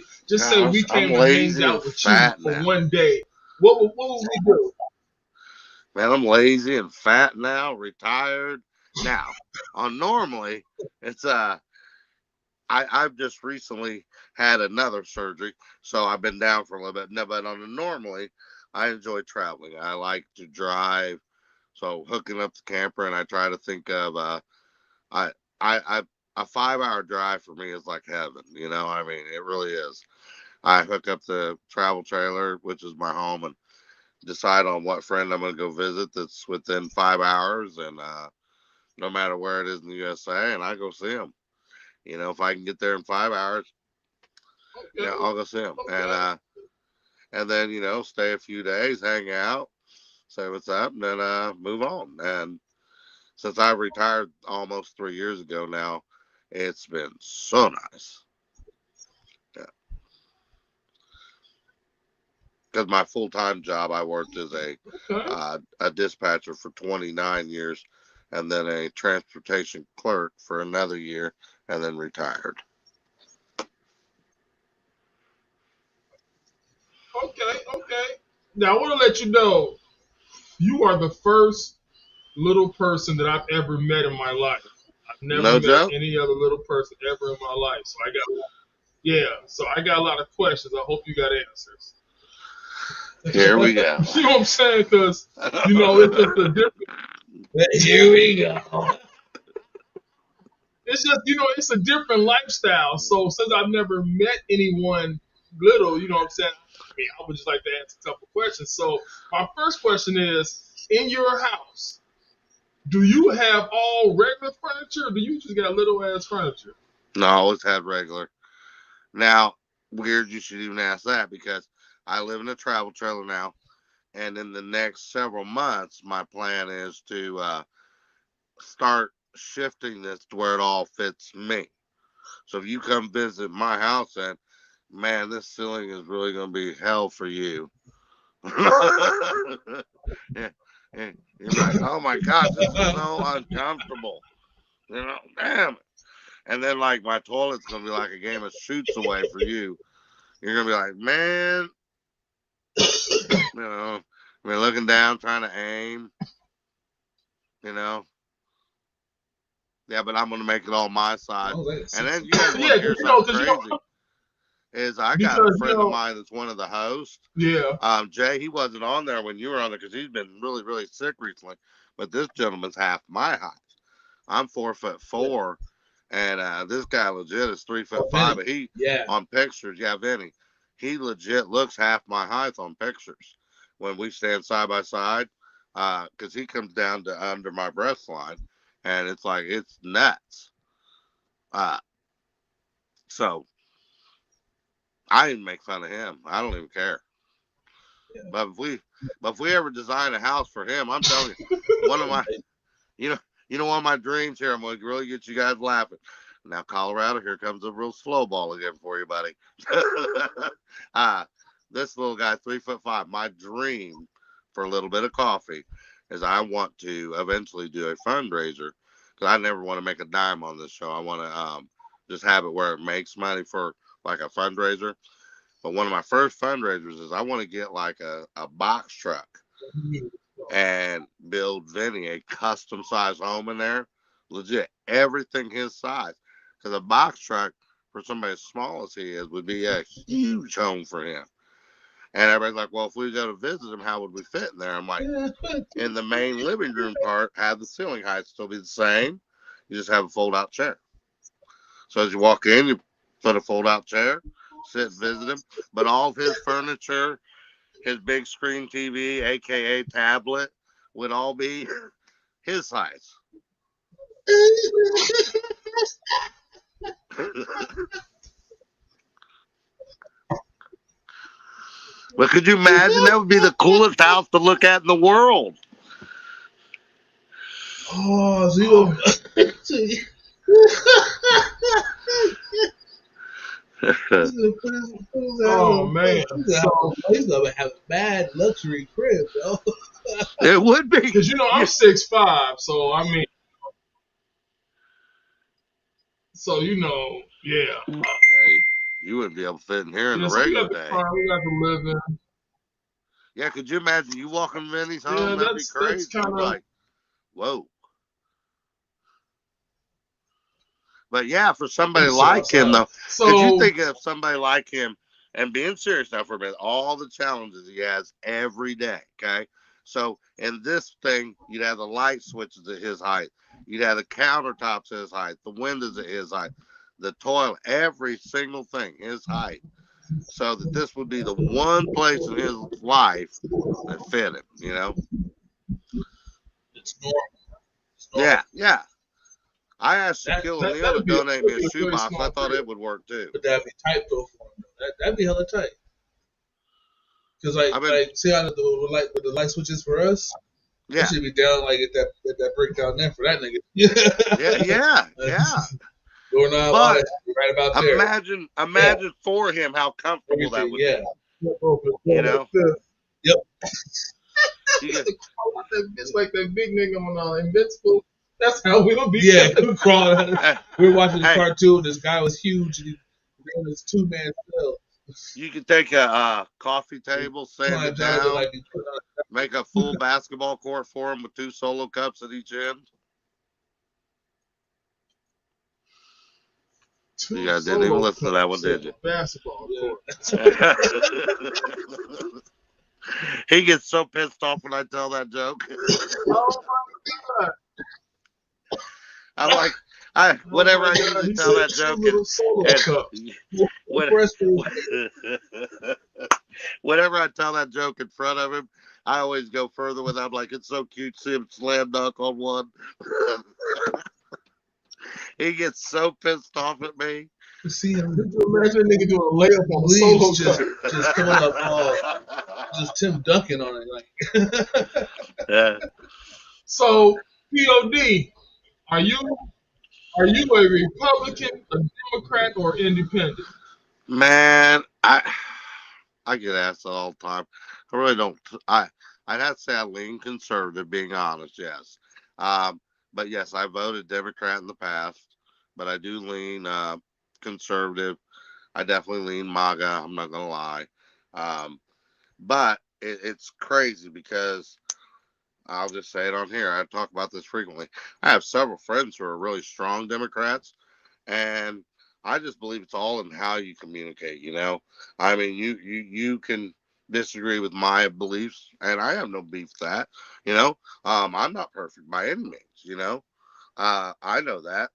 we I'm came and hanged lazy and out with you fat for now. one day. What would we do? Man, I'm lazy and fat now, retired. Now, on normally, it's I've just recently had another surgery, so I've been down for a little bit. No, but on the normally, I enjoy traveling. I like to drive, so hooking up the camper, and I try to think of I I a 5 hour drive for me is like heaven. I mean, it really is. I hook up the travel trailer, which is my home, and decide on what friend I'm going to go visit that's within 5 hours, and no matter where it is in the USA, and I go see them. If I can get there in 5 hours, Okay. I'll go see them. And Okay. and then stay a few days, hang out, say what's up, and then move on. And since I retired almost 3 years ago now, it's been so nice. Yeah, because my full time job, I worked as Okay. a dispatcher for 29 years, and then a transportation clerk for another year, and then retired. Okay. Okay. Now I want to let you know you are the first little person that I've ever met in my life. I've never No met joke. any other little person ever in my life. So I got a lot of questions. I hope you got answers. Here we go. You know what I'm saying? Because it's just a different. Here we go. It's just it's a different lifestyle. So since I've never met anyone little, you know what I'm saying? I mean, I would just like to ask a couple questions. So my first question is, in your house, do you have all regular furniture, or do you just got little ass furniture? No, I always had regular. Now, weird you should even ask that because I live in a travel trailer now, and in the next several months, my plan is to start shifting this to where it all fits me. So if you come visit my house, and man, this ceiling is really going to be hell for you. Yeah, yeah, you're like, oh my gosh, this is so uncomfortable. Damn it. And then like my toilet's gonna be like a game of shoots away for you. You're gonna be like, man, I mean, looking down, trying to aim, you know. Yeah, but I'm gonna make it all my side. Oh, And then you guys want Yeah, to hear something crazy? Is I got a because friend of mine that's one of the hosts. yeah. Jay, he wasn't on there when you were on there because he's been really, really sick recently. But this gentleman's half my height. I'm 4'4", and this guy legit is 3'5". Vinny. But he Yeah. on pictures, yeah, Vinny, he legit looks half my height on pictures when we stand side by side. Because he comes down to under my breast line, and it's like it's nuts. Uh, so I even make fun of him. I don't even care. Yeah. But if we ever design a house for him, I'm telling you, one of my you know one of my dreams here. I'm going to really get you guys laughing. Now, Colorado, here comes a real slow ball again for you, buddy. uh, this little guy, 3'5". My dream for a little bit of coffee is I want to eventually do a fundraiser because I never want to make a dime on this show. I want to just have it where it makes money for like a fundraiser. But one of my first fundraisers is I want to get like a box truck and build Vinny a custom size home in there. Legit, everything his size. Because a box truck for somebody as small as he is would be a huge home for him. And everybody's like, well, if we go to visit him, how would we fit in there? I'm like, in the main living room part, have the ceiling height still be the same. You just have a fold out chair. So as you walk in, you put a fold out chair, sit, visit him. But all of his furniture, his big screen TV, aka tablet, would all be his size. But could you imagine? That would be the coolest house to look at in the world. Oh, so you Oh man. He's gonna have a bad luxury crib, yo. It would be. Because I'm 6'5", so I mean, so yeah. Hey, you wouldn't be able to fit in here in Yeah, a so we regular got the day. car, we got the living. Yeah, could you imagine you walking Vinny's home? Yeah, That'd be that's crazy. kind You'd be of. like, whoa. But yeah, for somebody like him, though, could you think of somebody like him and being serious now for a minute, all the challenges he has every day, okay? So in this thing, you'd have the light switches at his height. You'd have the countertops at his height, the windows at his height, the toilet, every single thing his height. So that this would be the one place in his life that fit him, It's normal. Yeah, yeah. I asked Shaquille O'Neal to that'd be donate me a very shoebox. I small thought crib. it would work too. But that'd be tight though for him. That'd be hella tight. Because I've been, see how the light switches for us, it yeah, should be down like at that breakdown there for that nigga. yeah. Doorknob, all But that shit right about there. Yeah, imagine for him how comfortable that everything. would Yeah. be. You Like know, this. Yep. you get, I want that bitch like that big nigga on Invincible. That's how we'll be. Yeah, crawling. hey, We were watching the hey, cartoon. This guy was huge, and he ran this 2-man cell. you could take a coffee He table, sand it climbs out of it down, like he put on. make a full basketball court for him with 2 solo cups at each end. You Two guys didn't even solo listen to that one, cups did on you? a basketball court. He gets so pissed off when I tell that joke. Oh my god! I'm like, Oh whenever my I god! usually He tell said that two joke, little solo and cups. when, whenever I tell that joke in front of him, I always go further with. I'm like, it's so cute, see him slam dunk on one. He gets so pissed off at me. See him, Could you imagine a nigga doing a layup on a solo leaves cup? just coming up, just Tim Duncan on it, like. Yeah. So, POD, are you a Republican, a Democrat, or independent? Man, I get asked that all the time. I really don't. I'd have to say I lean conservative, being honest. Yes, um, but yes, I voted Democrat in the past, but I do lean conservative. I definitely lean MAGA. I'm not gonna lie, um, but it's crazy because I'll just say it on here. I talk about this frequently. I have several friends who are really strong Democrats, and I just believe it's all in how you communicate. I mean, you can disagree with my beliefs, and I have no beef with that. I'm not perfect by any means. I know that,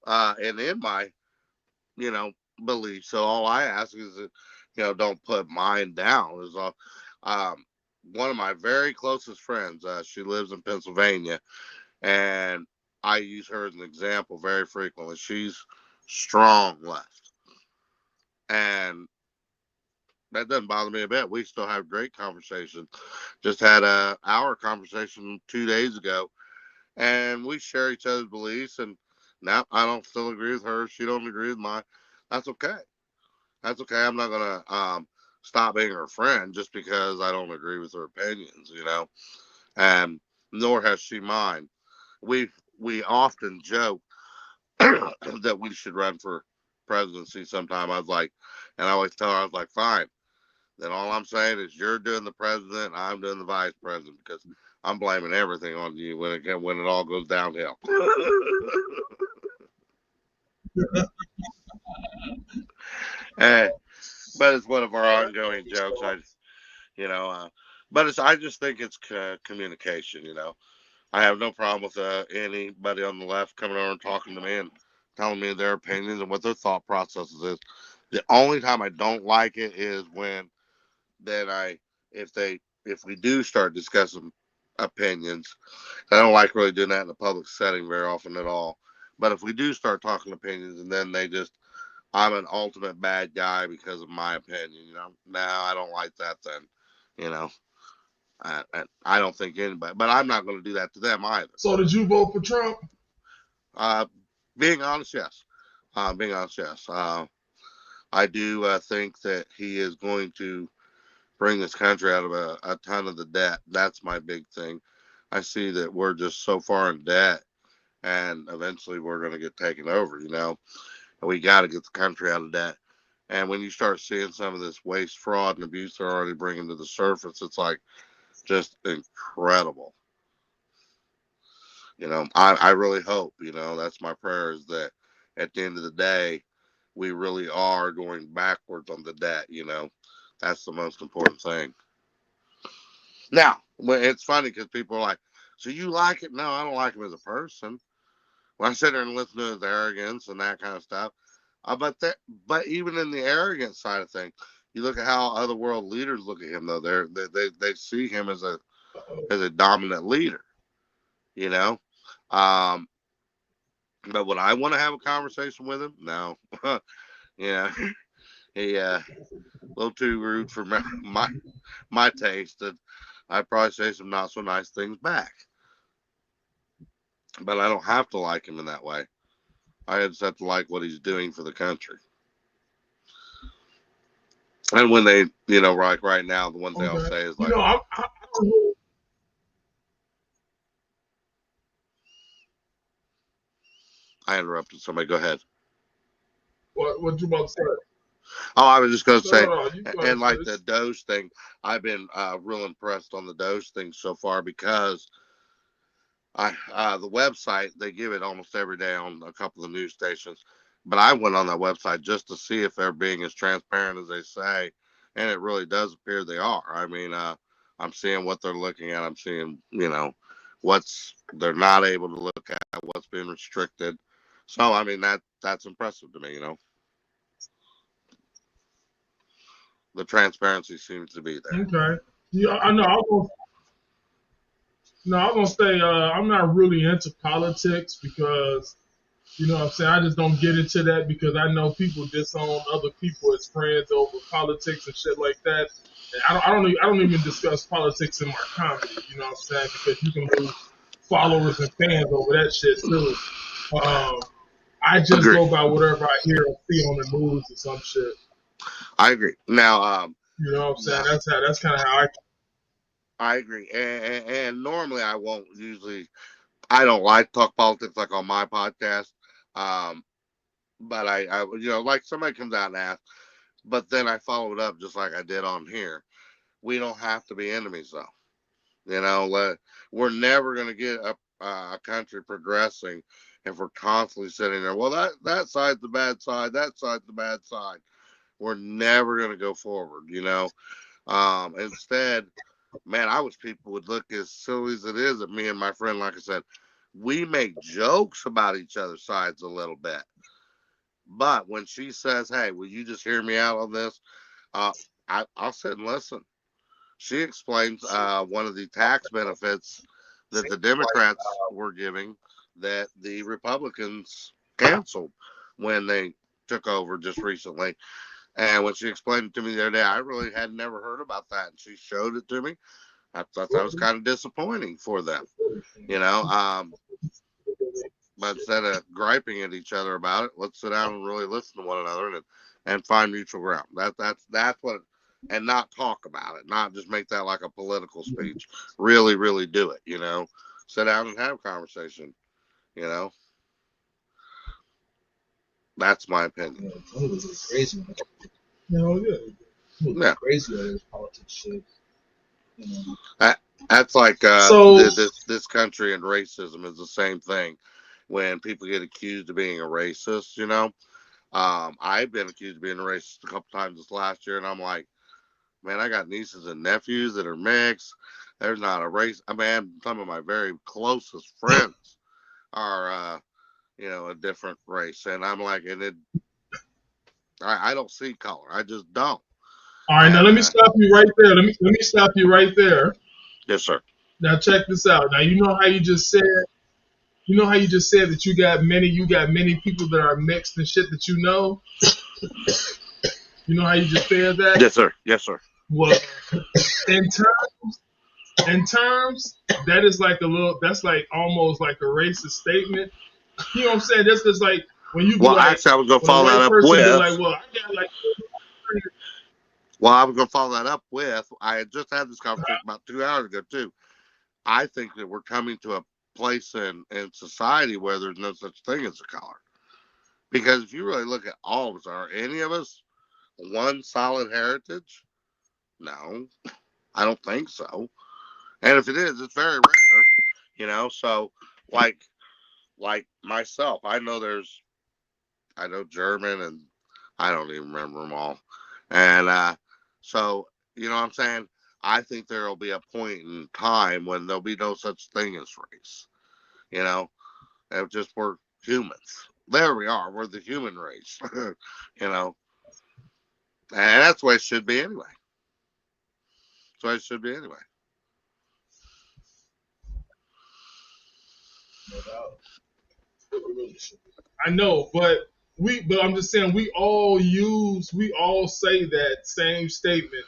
and in my you know beliefs. So all I ask is that don't put mine down. Is all. Um, One of my very closest friends, she lives in Pennsylvania, and I use her as an example very frequently. She's strong left, and that doesn't bother me a bit. We still have great conversations. Just had a hour conversation 2 days ago, and we share each other's beliefs. And now I don't still agree with her. She don't agree with mine. That's okay. That's okay. I'm not gonna stop being her friend just because I don't agree with her opinions. And nor has she mine. We we often joke that we should run for presidency sometime. I was like, and I always tell her, I was like, fine. Then all I'm saying is you're doing the president, I'm doing the vice president because I'm blaming everything on you when it all goes downhill. Eh, but it's one of our ongoing jokes. You know, uh, but I just think it's communication. I have no problem with anybody on the left coming over and talking to me and telling me their opinions and what their thought processes is. The only time I don't like it is when then if they if we do start discussing opinions. I don't like really doing that in a public setting very often at all. But if we do start talking opinions and then they just I'm an ultimate bad guy because of my opinion, no, I don't like that then, you know. I don't think anybody, but I'm not going to do that to them either. So, did you vote for Trump? Uh, being honest, yes. Being honest, yes. I do think that he is going to bring this country out of a ton of the debt. That's my big thing. I see that we're just so far in debt, and eventually we're going to get taken over. And we got to get the country out of debt. And when you start seeing some of this waste, fraud, and abuse they're already bringing to the surface, it's like just incredible. I really hope, that's my prayer is that at the end of the day, we really are going backwards on the debt. That's the most important thing. Now, it's funny because people are like, so you like it? No, I don't like him as a person. When I sit there and listen to his arrogance and that kind of stuff, but even in the arrogant side of things, you look at how other world leaders look at him though. They see him as a dominant leader, you know. Um, but would I want to have a conversation with him? No. Yeah. he a little too rude for my taste, and I'd probably say some not so nice things back. But I don't have to like him in that way. I just have to like what he's doing for the country. And when they, like right now, the one thing I'll Okay. say is You like, know, I don't know I interrupted somebody. Go ahead. what you about to say. Oh, I was just going to No, say, no, no. You go ahead and like first. the Doge thing, I've been real impressed on the Doge thing so far because the website they give it almost every day on a couple of news stations, but I went on that website just to see if they're being as transparent as they say, and it really does appear they are. I mean, I'm seeing what they're looking at. I'm seeing what's they're not able to look at, what's been restricted. So I mean that's impressive to me. The transparency seems to be there. Okay. Yeah, I know. I was gonna say I'm not really into politics because you know what I'm saying. I just don't get into that because I know people disown other people as friends over politics and shit like that. And I don't even discuss politics in my comedy. You know what I'm saying? Because you can lose followers and fans over that shit too. Um, I just Agree. go by whatever I hear or see on the news or some shit. I agree. Now, You know what I'm saying? now That's kind of how I. I agree, and normally I won't usually. I don't like to talk politics like on my podcast. Um, but like somebody comes out and asks, but then I follow it up just like I did on here. We don't have to be enemies though. We're never going to get a country progressing if we're constantly sitting there. Well, that side's the bad side. That side's the bad side. We're never going to go forward. Instead, man, I wish people would look as silly as it is at me and my friend. Like I said, we make jokes about each other's sides a little bit. But when she says, "Hey, will you just hear me out on this?" Uh, I'll sit and listen. She explains one of the tax benefits that the Democrats were giving that the Republicans canceled when they took over just recently. And when she explained it to me the other day, I really had never heard about that. And she showed it to me. I thought that was kind of disappointing for them, you know. But instead of griping at each other about it, let's sit down and really listen to one another and find mutual ground. That's what, and not talk about it, not just make that like a political speech. Really, really do it. Sit down and have a conversation. You know, that's my opinion. Yeah, some of this is crazy. You know, yeah. Some of Yeah, crazy with this politics shit. You know. that's like So this country and racism is the same thing. When people get accused of being a racist, I've been accused of being a racist a couple times this last year, and I'm like, man, I got nieces and nephews that are mixed. There's not a race. I mean, some of my very closest friends are, a different race, and I'm like, I don't see color. I just don't. all right, now And let me stop you right there. Let me stop you right there. yes, sir. Now check this out. Now you know how you just said that you got many people that are mixed and shit that you know. You know how you just said that. Yes, sir. Yes, sir. Well, in terms, that is like that's like almost like a racist statement. You know what I'm saying? That's just like when you be Well, like actually, I was going to when a follow that white up person be with. like, well, I got like. Well, I was going to follow that up with. I had just had this conversation about 2 hours ago too. I think that we're coming to a place in society where there's no such thing as a color. Because if you really look at all of us, are any of us one solid heritage? No, I don't think so. And if it is, it's very rare. So like like myself, I know German and I don't even remember them all. And so what I'm saying? I think there'll be a point in time when there'll be no such thing as race. You know, and just we're humans. There we are. We're the human race. you know, and that's the way it should be anyway. That's the way it should be anyway. No doubt. It really should be. I know, but but I'm just saying we all say that same statement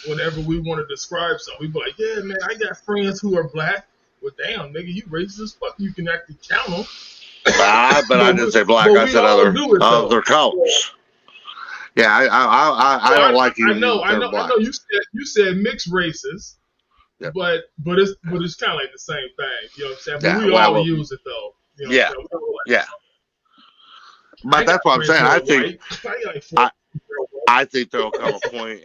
whenever we want to describe something. We be like, yeah, man, I got friends who are black. Well, damn, nigga, you racist as fuck. You can actually count them. But I didn't say black. I said all do it, though. other colors. Yeah, I don't like you using the term black. I know. You said mixed races, Yep. but it's kind of like the same thing. You know what I'm saying? But Yeah, we well, all use it though. You know yeah, what I'm saying? yeah. But that's what I'm saying. I think there'll come a point,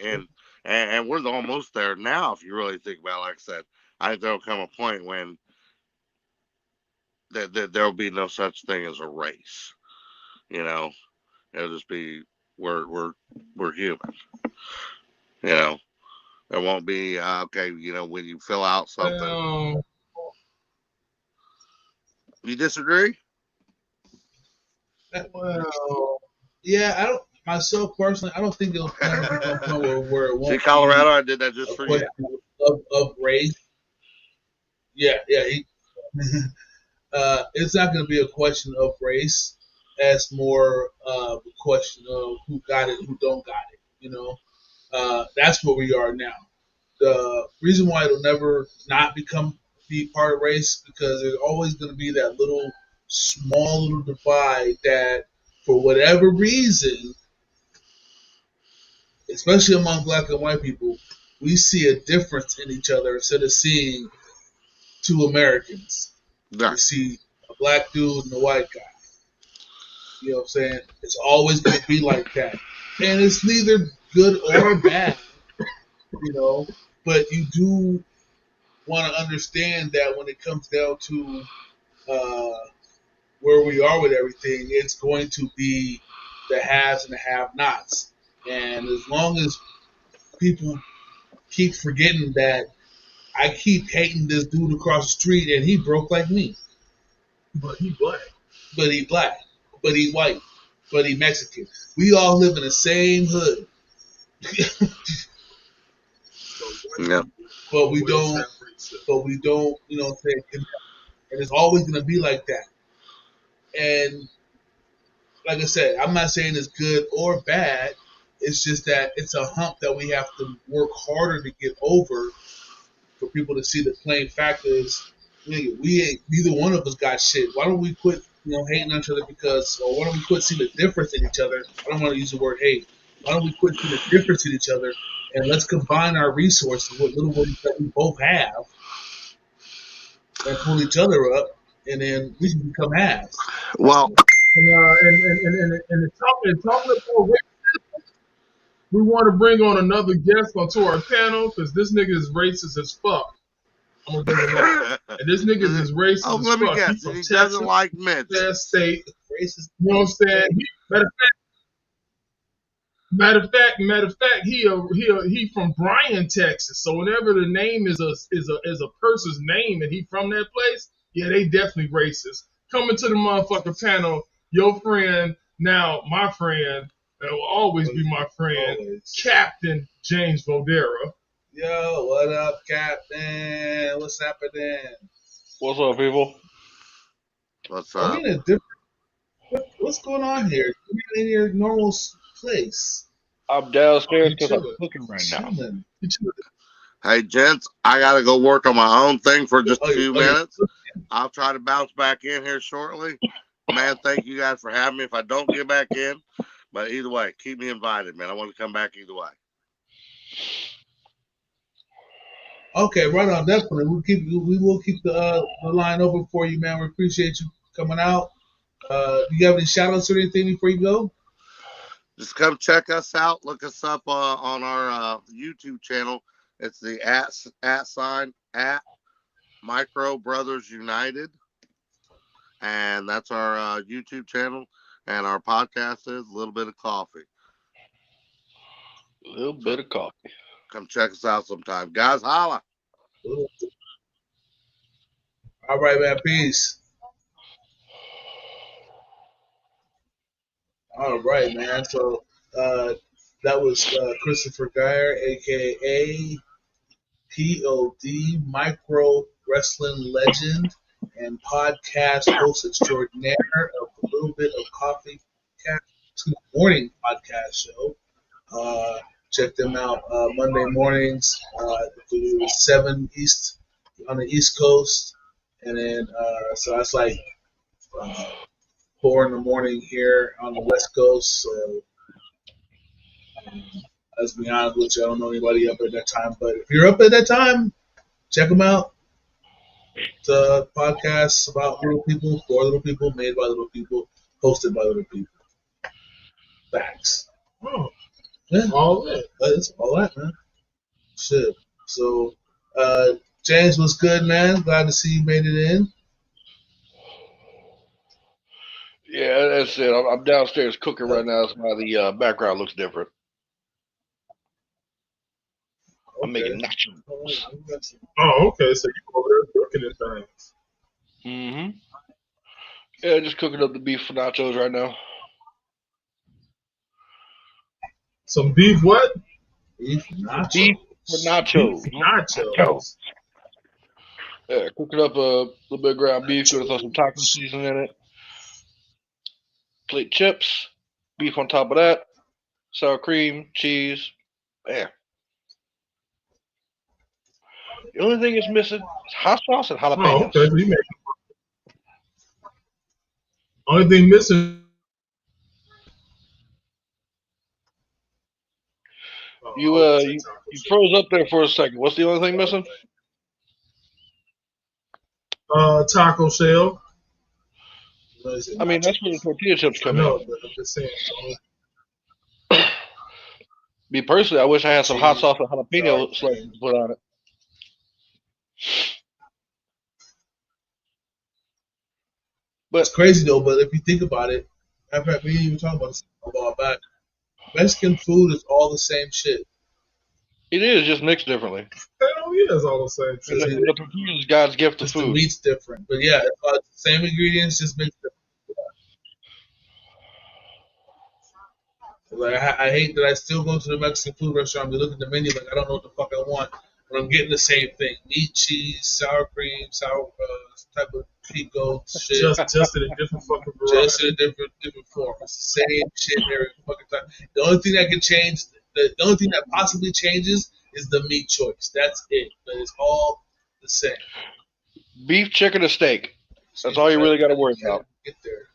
and we're almost there now. If you really think about it, like I said, I think there'll come a point when there'll be no such thing as a race. You know, it'll just be we're human. You know, there won't be okay. You know, when you fill out something, you disagree. Well, yeah, I don't myself personally. I don't think it'll never get to a point where it See, won't be Colorado, I did that just a for question you. of race. Yeah, yeah. It's not going to be a question of race. As more a question of who got it, who don't got it. You know, that's where we are now. The reason why it'll never not be part of race because there's always going to be that little small little divide that for whatever reason, especially among black and white people, we see a difference in each other instead of seeing two Americans. Yeah. We see a black dude and a white guy. You know what I'm saying? It's always going to be like that. And it's neither good or bad, you know, but you do want to understand that when it comes down to where we are with everything, it's going to be the haves and the have-nots. And as long as people keep forgetting that I keep hating this dude across the street and he broke like me. But he black. But he black. But he white. But he Mexican. We all live in the same hood. Yeah. But we don't, you know what I'm saying? And it's always going to be like that. And like I said, I'm not saying it's good or bad. It's just that it's a hump that we have to work harder to get over for people to see the plain fact is we ain't neither one of us got shit. Why don't we quit hating on each other or why don't we quit seeing the difference in each other? I don't want to use the word hate. Why don't we quit seeing the difference in each other and let's combine our resources with little ones that we both have and pull each other up and then we can become halves. Well, and talking about race, we want to bring on another guest onto our panel because this nigga is racist as fuck. I'm gonna bring him on. And this nigga is racist as let me fuck. guess. He's from He Texas, doesn't like Mitch. State. Racist. You know what I'm saying? Matter of fact, he from Bryan, Texas. So whenever the name is a person's name and he from that place, yeah, they definitely racist. Coming to the motherfucking panel, your friend, now my friend, that will always be my friend, Captain James Vodera. Yo, what up, Captain? What's happening? What's up, people? What's Are we up? in a different? What's going on here? You're in your normal place. I'm downstairs because I'm cooking right now. Hey, gents, I got to go work on my own thing for just a few minutes. I'll try to bounce back in here shortly. Man, thank you guys for having me. If I don't get back in, but either way, keep me invited, man. I want to come back either way. Okay, right on. Definitely, we will keep the line open for you, man. We appreciate you coming out. Do you have any shout outs or anything before you go? Just come check us out. Look us up on our YouTube channel. It's the at sign at Micro Brothers United, and that's our YouTube channel. And our podcast is A Little Bit of Coffee. A little bit of coffee. Come check us out sometime, guys. Holla. All right, man. Peace. All right, man. So that was Christopher Geyer, aka POD, micro wrestling legend and podcast host extraordinaire of A Little Bit of Coffee, morning podcast show. Check them out Monday mornings, 7 East on the East Coast, and then so that's like 4 in the morning here on the West Coast. So let's be honest with you, I don't know anybody up at that time, but if you're up at that time, check them out. It's a podcast about little people, for little people, made by little people, hosted by little people. Facts. Oh, Yeah, all that. it's all that, man. Shit. So, James, what's good, man? Glad to see you made it in. Yeah, that's it. I'm downstairs cooking right now. That's why the background looks different. I'm making nachos. Oh, okay. So you over there cooking and things. Mm-hmm. Yeah, just cooking up the beef for nachos right now. Some beef what? Beef nachos. Beef for nachos. Beef nachos. Yeah, cooking up a little bit of ground beef. Gonna throw some taco seasoning in it. Plate chips, beef on top of that, sour cream, cheese. Man. The only thing it's missing is hot sauce and jalapenos. Oh, okay. So you make only thing missing. You froze up there for a second. What's the only thing missing? Taco shell. I mean, that's where the tortilla chips come No, in. but I'm just saying. Me personally, I wish I had some hot sauce and jalapeno slices to put on it. But it's crazy though. But if you think about it, in fact, we didn't even talk about this a while back. Mexican food is all the same shit. It is just mixed differently. Hell yeah, it's all the same shit. The tortilla is God's gift to Just the food. meat's different, but yeah, it's the same ingredients, just mixed different. Like I hate that I still go to the Mexican food restaurant and look at the menu like I don't know what the fuck I want, but I'm getting the same thing: meat, cheese, sour cream, some type of pico shit. Just in a different fucking variety. Just in a different form. It's the same shit every fucking time. The only thing that can change, the only thing that possibly changes is the meat choice. That's it. But it's all the same. Beef, chicken, or steak. That's all you really got to worry about. Get there.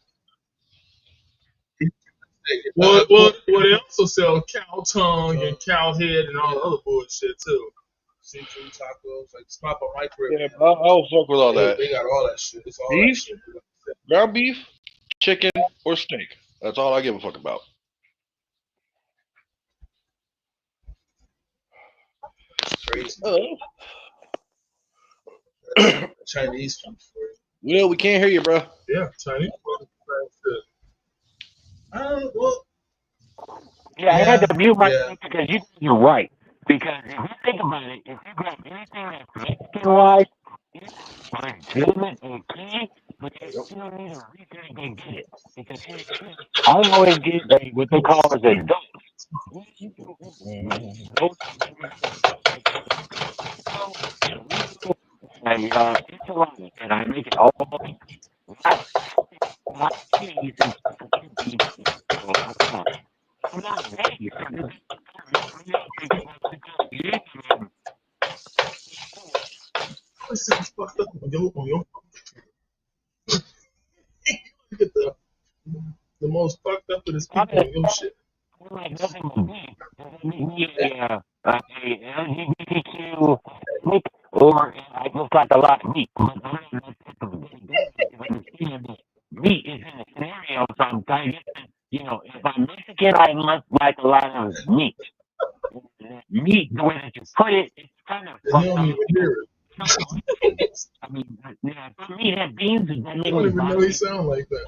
Well, they also sell cow tongue and cow head and all the other bullshit too. Seafood tacos, like spot on my crib. Yeah, I'll fuck with all that. They got all that shit. It's all Beef, that shit. ground beef, chicken, or steak. That's all I give a fuck about. Crazy. Chinese food for you. Well, we can't hear you, bro. Yeah, Chinese food. Well, Yeah, I had to mute myself because you're right. Because if you think about it, if you grab anything that's Mexican-wise, it's legitimate and key, but you still need a reason to go get it. Because I always get what they call as a dose. And it's a lot, and I make it all not cheese and I'm not ready. This is fucked up on your get the most fucked up of this people on your shit. Like nothing but me. LGBTQ meat, or I just like a lot of meat. Meat is in the scenario, so I'm trying to get, if I'm Mexican, I must like a lot of meat. Meat, the way that you put it, it's kind of fucked up. I mean, for me, that beans is that I don't even know he sound like that.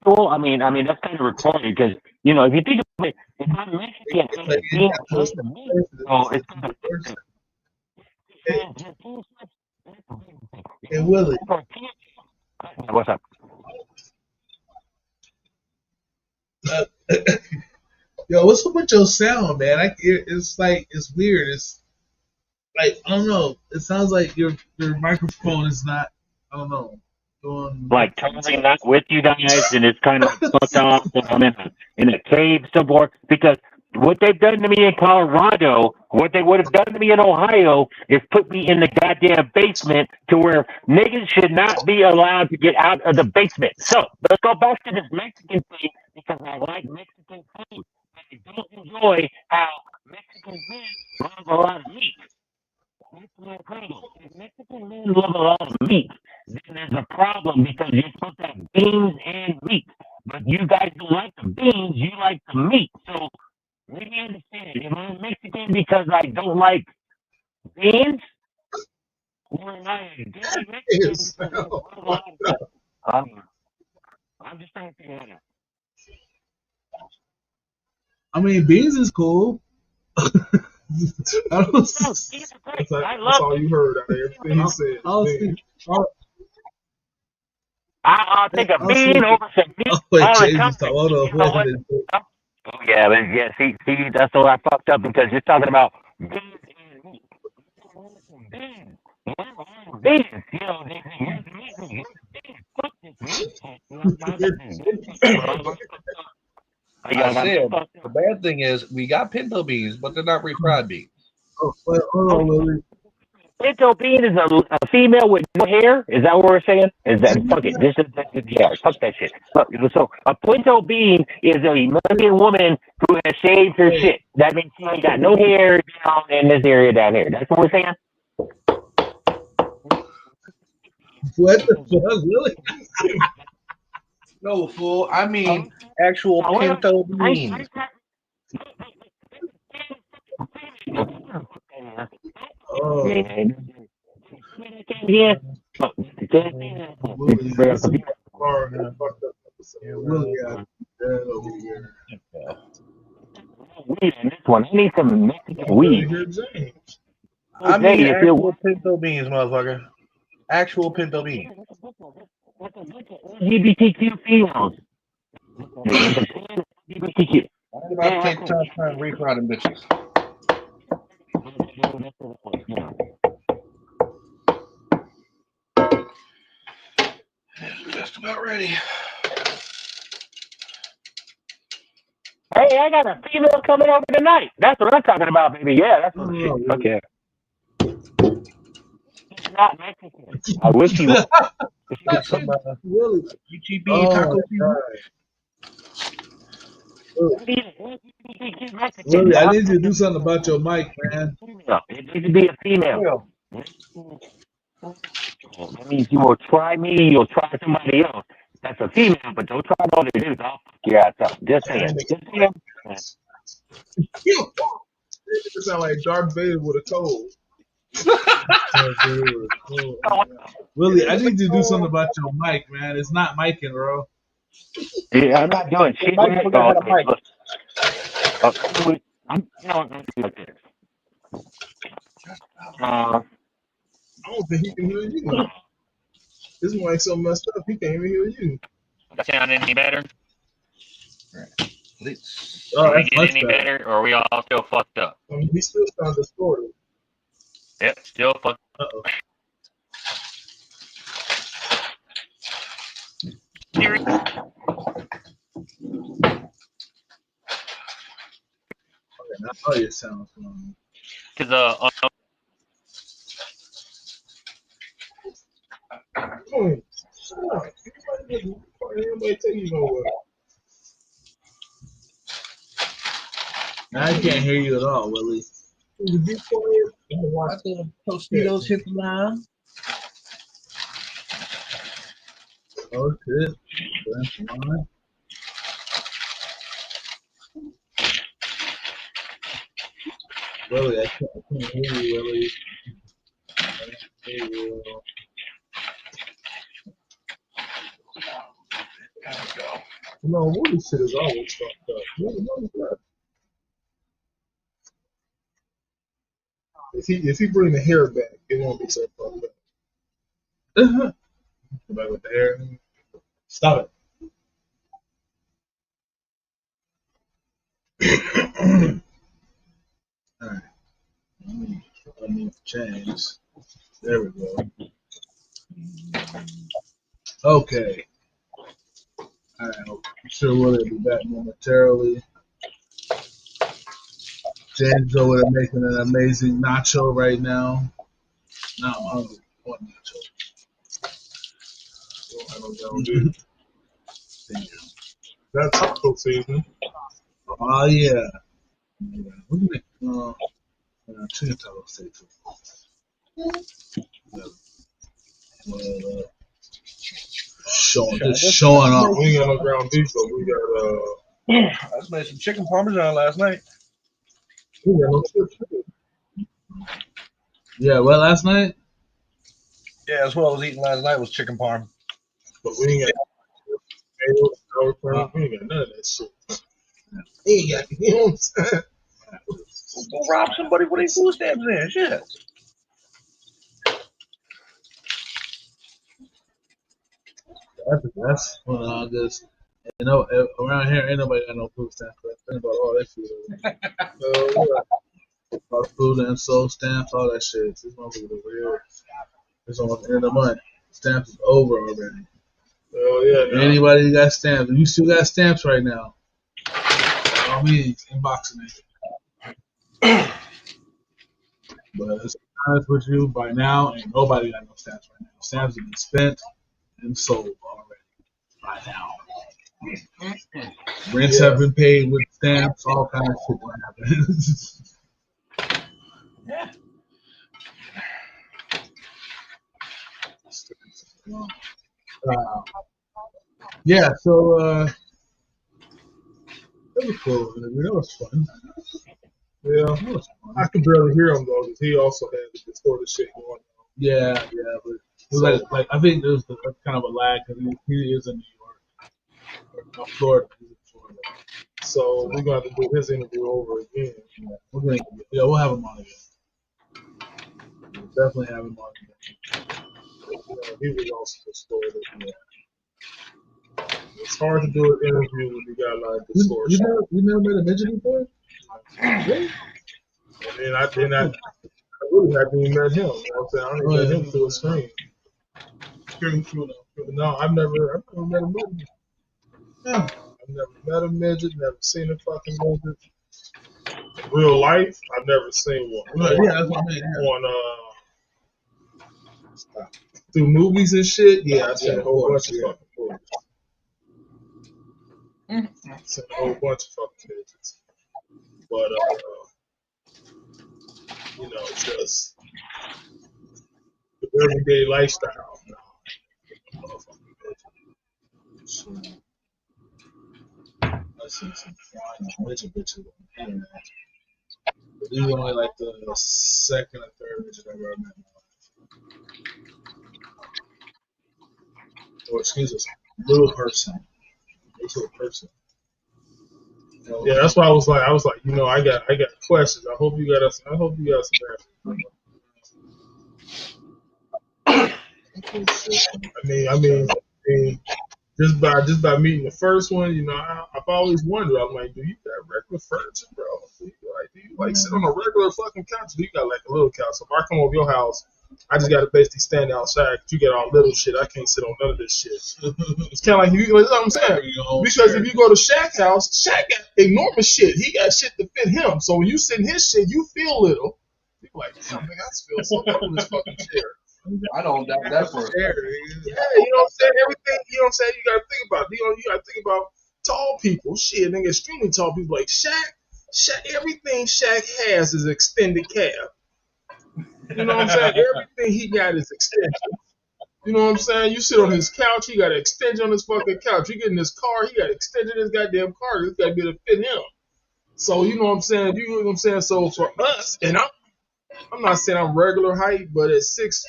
Well, I mean, that's kind of recorded because, if you think of it, if I'm Mexican, beans is meat, so it's kind of. Hey, Willie. What's up? Yo, what's up with your sound, man? It's like it's weird. It's like I don't know. It sounds like your microphone is not. I don't know. Doing like totally not with you guys, and it's kind of like fucked off that I'm in a cave somewhere because what they've done to me in Colorado, what they would have done to me in Ohio, is put me in the goddamn basement to where niggas should not be allowed to get out of the basement. So let's go back to this Mexican thing because I like Mexican food, but I don't enjoy how Mexican men love a lot of meat. That's my problem. If Mexican men love a lot of meat, then there's a problem because you're supposed to have beans and meat. But you guys don't like the beans, you like the meat. So let me understand. Am I Mexican because I don't like beans? Or am I a gay Mexican because I love a lot of meat? I'm just trying to figure that out. I mean, beans is cool. I don't. No, beans are great. I That's love all you heard out of everything he said. I'll Man. see. I'll, I'll take a I'll see. bean over some meat Oh wait, all the James time. is talking. Hold on, You know wait a what? minute. Oh yeah, but yeah. See, that's what I fucked up because you're talking about beans and meat. Beans, beans. You know, here's meat and here's beans. Fuck this meat. You know, I got this beans. I I got me said fucked the up. bad thing is we got pinto beans, but they're not refried beans. Oh, wait, hold on, Lily. Pinto bean is a female with no hair. Is that what we're saying? Is that fuck it? Yeah, fuck that shit. So a pinto bean is a American woman who has shaved her shit. That means she ain't got no hair down in this area down here. That's what we're saying. What the fuck, Lily? No, fool. I mean actual pinto beans. Oh, Yeah. Lily, this is far fucked up episode. Lily got dead over here. Weed in this one. I need some Mexican You weed. hear James. I Jose, mean if you actual pinto beans, motherfucker. Actual pinto beans. LGBTQ females. LGBTQ. I ain't about to take time trying to refry them bitches. Just about ready. Hey, I got a female coming over tonight. That's what I'm talking about, baby. Yeah, that's what No, shit. Okay. She's not Mexican. I wish she was. Got some Lily. UGB Oh taco my season. God. Lily, I need you to do something about your mic, man. It needs to be a female. That means you will try me, you'll try somebody else. That's a female, but don't try all the dudes. I'll fuck your ass up. Just saying. Just saying. It sound like Darth Vader with a cold. Lily, I need you to do something about your mic, man. It's not micing, bro. Yeah, I'm not doing shit. Mike forgot how to mic. I'm going to do like this. I don't think he can hear you. This mic so messed up, he can't even hear you. That sound any better? Oh, Can we that's get much any better, or are we all still fucked up? I mean, he still sounds distorted. Yep, still fucked up. Uh-oh. Okay, now all your sounds going. Because Oh, shut up. Anybody tell you nowhere. Now I can't hear you at all, Willie. You be quiet and watch the Tostitos hit the line. Oh shit. That's fine. Willie, I can't hear you, Willie. I can't hear you. No, Woody shit is always fucked up. What is that? If he bring the hair back, it won't be so fucked up. Go back with the hair. Stop it. All right. Let me change. There we go. Okay. All right. I'm sure we'll be back momentarily. James over there making an amazing nacho right now. Now I'm hungry. I want I don't know. nacho. That's taco season. Oh yeah. We can make chicken taco steak too. Showing off. We ain't got no ground beef, but we got I just made some chicken parmesan last night. we got no chips. Yeah, well, last night. Yeah, that's what I was eating last night was chicken parm. But we ain't got potatoes, sour cream. We ain't got none of that shit. We ain't got, you know what I'm saying? Go rob somebody with their food stamps in. Shit. That's one of the just. You know, around here ain't nobody got no food stamps. Think about all that food. All food and soul stamps, all that shit. This motherfucker is weird. It's almost the end of the month. Stamps is over already. Oh yeah. No. Anybody got stamps? If you still got stamps right now, by all means, inbox me. But to be honest with you, by now, ain't nobody got no stamps right now. Stamps have been spent and sold already. By now. Rents have been paid with stamps, all kinds of shit that happens. Yeah. Yeah, so it was cool. That was fun. Yeah. That was fun. I could barely hear him though, because he also had the distorted shit going on. Yeah, but it was like I think there's kind of a lag because he is in New York, or Florida. He's in Florida. So we're gonna have to do his interview over again. We'll have him on again. We'll definitely have him on again. He was also distorted. Yeah. It's hard to do an interview when you got a lot of distortion. You never met a midget before? Really? And I really haven't even met him. You know what I'm saying? I only met him through a screen. No, I've never met a midget. Yeah. I've never met a midget, never seen a fucking midget. In real life, I've never seen one. Yeah, that's what I mean. Yeah. On through movies and shit, yeah, I've seen a whole bunch of fucking movies. I've seen a whole bunch of fucking midgets. But you know, just the everyday lifestyle. I seen some fine midget bitches on the internet. But these are only like the second or third midget I've ever met in my life. Or excuse us, little person. Little person. Yeah, that's why I was like, you know, I got questions. I hope you got some answers. I mean, just by meeting the first one, you know, I've always wondered. I'm like, do you got regular furniture, bro? Do you sit on a regular fucking couch? Do you got like a little couch? So if I come over your house, I just got to basically stand outside. You get all little shit. I can't sit on none of this shit. It's kind of like you know what I'm saying. Because if you go to Shaq's house, Shaq got enormous shit. He got shit to fit him. So when you sit in his shit, you feel little. You're like, damn, nigga, I feel so low in this fucking chair. I don't doubt that for Yeah, you know what I'm saying? Everything, you know what I'm saying? You gotta think about, you gotta think about tall people. Shit, nigga, extremely tall people like Shaq, everything Shaq has is extended cab. You know what I'm saying? Everything he got is extension. You know what I'm saying? You sit on his couch, he got an extension on his fucking couch. You get in his car, he got an extension in his goddamn car. It's gotta be able to fit him. So you know what I'm saying? You know what I'm saying? So for us, and I'm not saying I'm regular height, but at 6'4",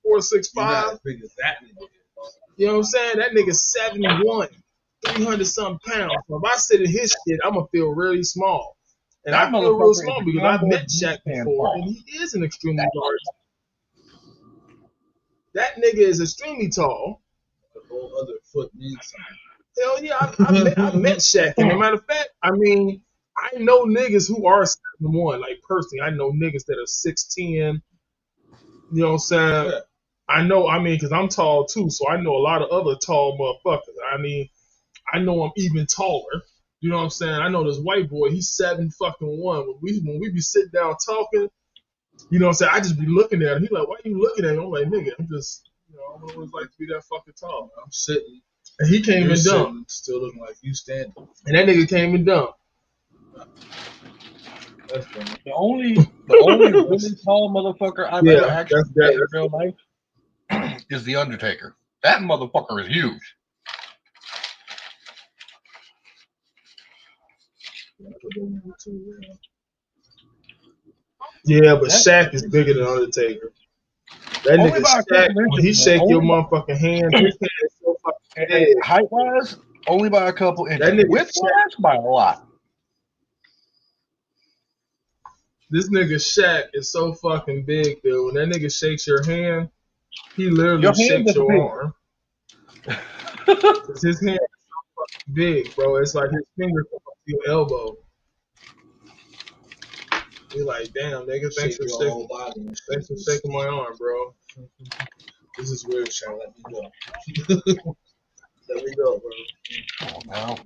6'5", you know what I'm saying? That nigga's 71, 300 something pounds. So if I sit in his shit, I'm gonna feel really small. And I feel real small because I've met Shaq before, and he is an extremely large. That nigga is extremely tall. The whole other foot means something. Hell yeah, I met Shaq. And as a matter of fact, I mean, I know niggas who are 7'1", like personally. I know niggas that are 6'10". You know what I'm saying? Yeah. I know, because I'm tall too, so I know a lot of other tall motherfuckers. I know I'm even taller. You know what I'm saying? I know this white boy, he's 7'1". When we be sitting down talking, you know what I'm saying? I just be looking at him. He like, why you looking at me? I'm like, nigga, I'm just, I don't know what it's like to be that fucking tall. I'm sitting. And he came and dumped. Still looking like you standing. And that nigga came and dumped. That's funny. The only really tall motherfucker I've ever actually met in real life is the Undertaker. That motherfucker is huge. Yeah, but Shaq is bigger than Undertaker. That nigga Shaq, when he shake your motherfucking hand, his hand is so fucking big. Height-wise, only by a couple inches. That nigga Width-wise, by a lot. This nigga Shaq is so fucking big, dude. When that nigga shakes your hand, he literally shakes your arm. Cause his hand is so fucking big, bro. It's like his finger comes up to your elbow. You're like, damn, nigga, thanks for shaking my arm, bro. This is weird, Shaq. Let me go. Let me go, bro. Oh, no.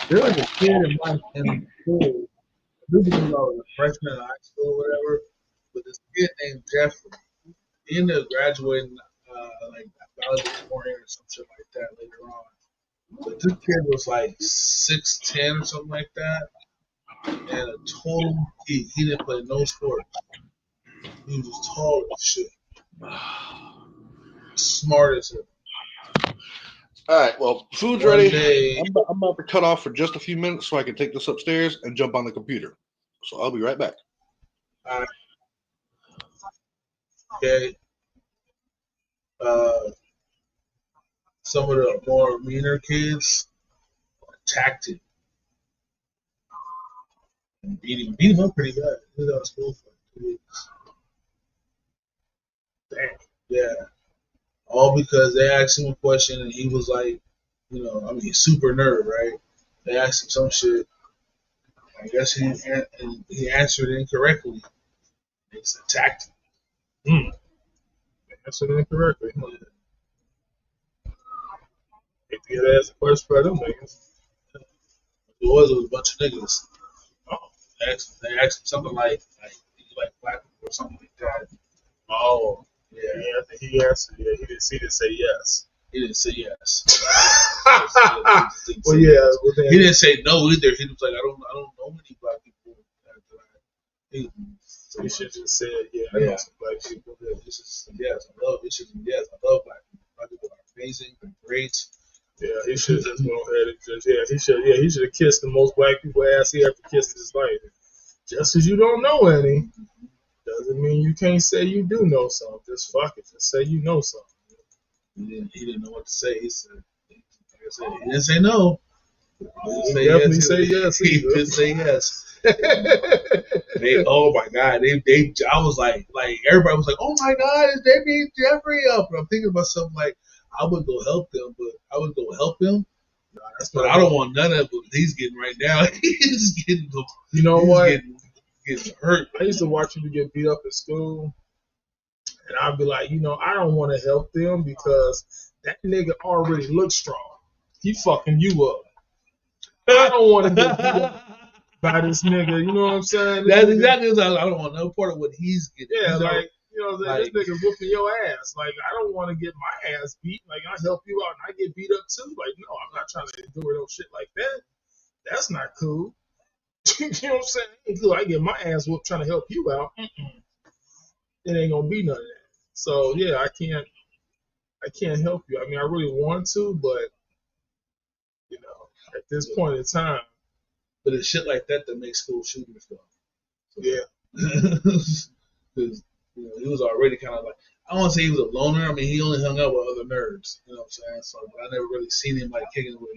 There was a kid in my school. This was when I was a freshman in high school or whatever. But this kid named Jeffrey. He ended up graduating like valedictorian or some shit like that later on. But this kid was like 6'10" or something like that. And a total geek. He didn't play no sports. He was just tall as shit. Smart as hell. All right, well, food's One ready. day- I'm about to cut off for just a few minutes so I can take this upstairs and jump on the computer. So I'll be right back. Okay. Some of the more meaner kids attacked him and beat him up pretty bad. He was out of school for 2 weeks. Damn. Yeah. All because they asked him a question and he was like, he's super nerd, right? They asked him some shit. I guess he answered incorrectly. They just attacked him. They answered incorrectly. If you had asked the question for them niggas. It was a bunch of niggas. They asked him something like you like black people or something like that. Oh, yeah. I think he answered. Yeah, he didn't say yes. He didn't say yes. Well, yeah. He didn't say no either. He was like, I don't know any black people. He should just said, yeah, I know some black people. Yes, I love black people. Black people are amazing, they're great. Yeah, he should just go ahead and just he should have kissed the most black people ass he ever kissed in his life. Just because you don't know any doesn't mean you can't say you do know something. Just fuck it. Just say you know something. He didn't know what to say. He said, like I said, he didn't say no. He definitely say yes. He did say yes. Oh my God! I was like everybody was like, oh my God, they beat Jeffrey up. And I'm thinking to myself like, I would go help them, but but I don't want none of what he's getting right now. He's getting, you know what? Getting hurt. I used to watch people get beat up at school, and I'd be like, I don't want to help them because that nigga already looks strong. He fucking you up. I don't want to get beat up by this nigga. You know what I'm saying? That's exactly what I don't want no part of what he's getting. Yeah, this nigga's whooping your ass. Like, I don't want to get my ass beat. Like, I help you out and I get beat up too. Like, no, I'm not trying to endure no shit like that. That's not cool. You know what I'm saying? It ain't cool. I get my ass whooped trying to help you out. It ain't gonna be none of that. So yeah, I can't help you. I mean, I really want to, but at this point in time. But it's shit like that makes school shooters go. Yeah. Because he was already kind of like, I don't want to say he was a loner. I mean, he only hung out with other nerds. You know what I'm saying? So I never really seen him like kicking it with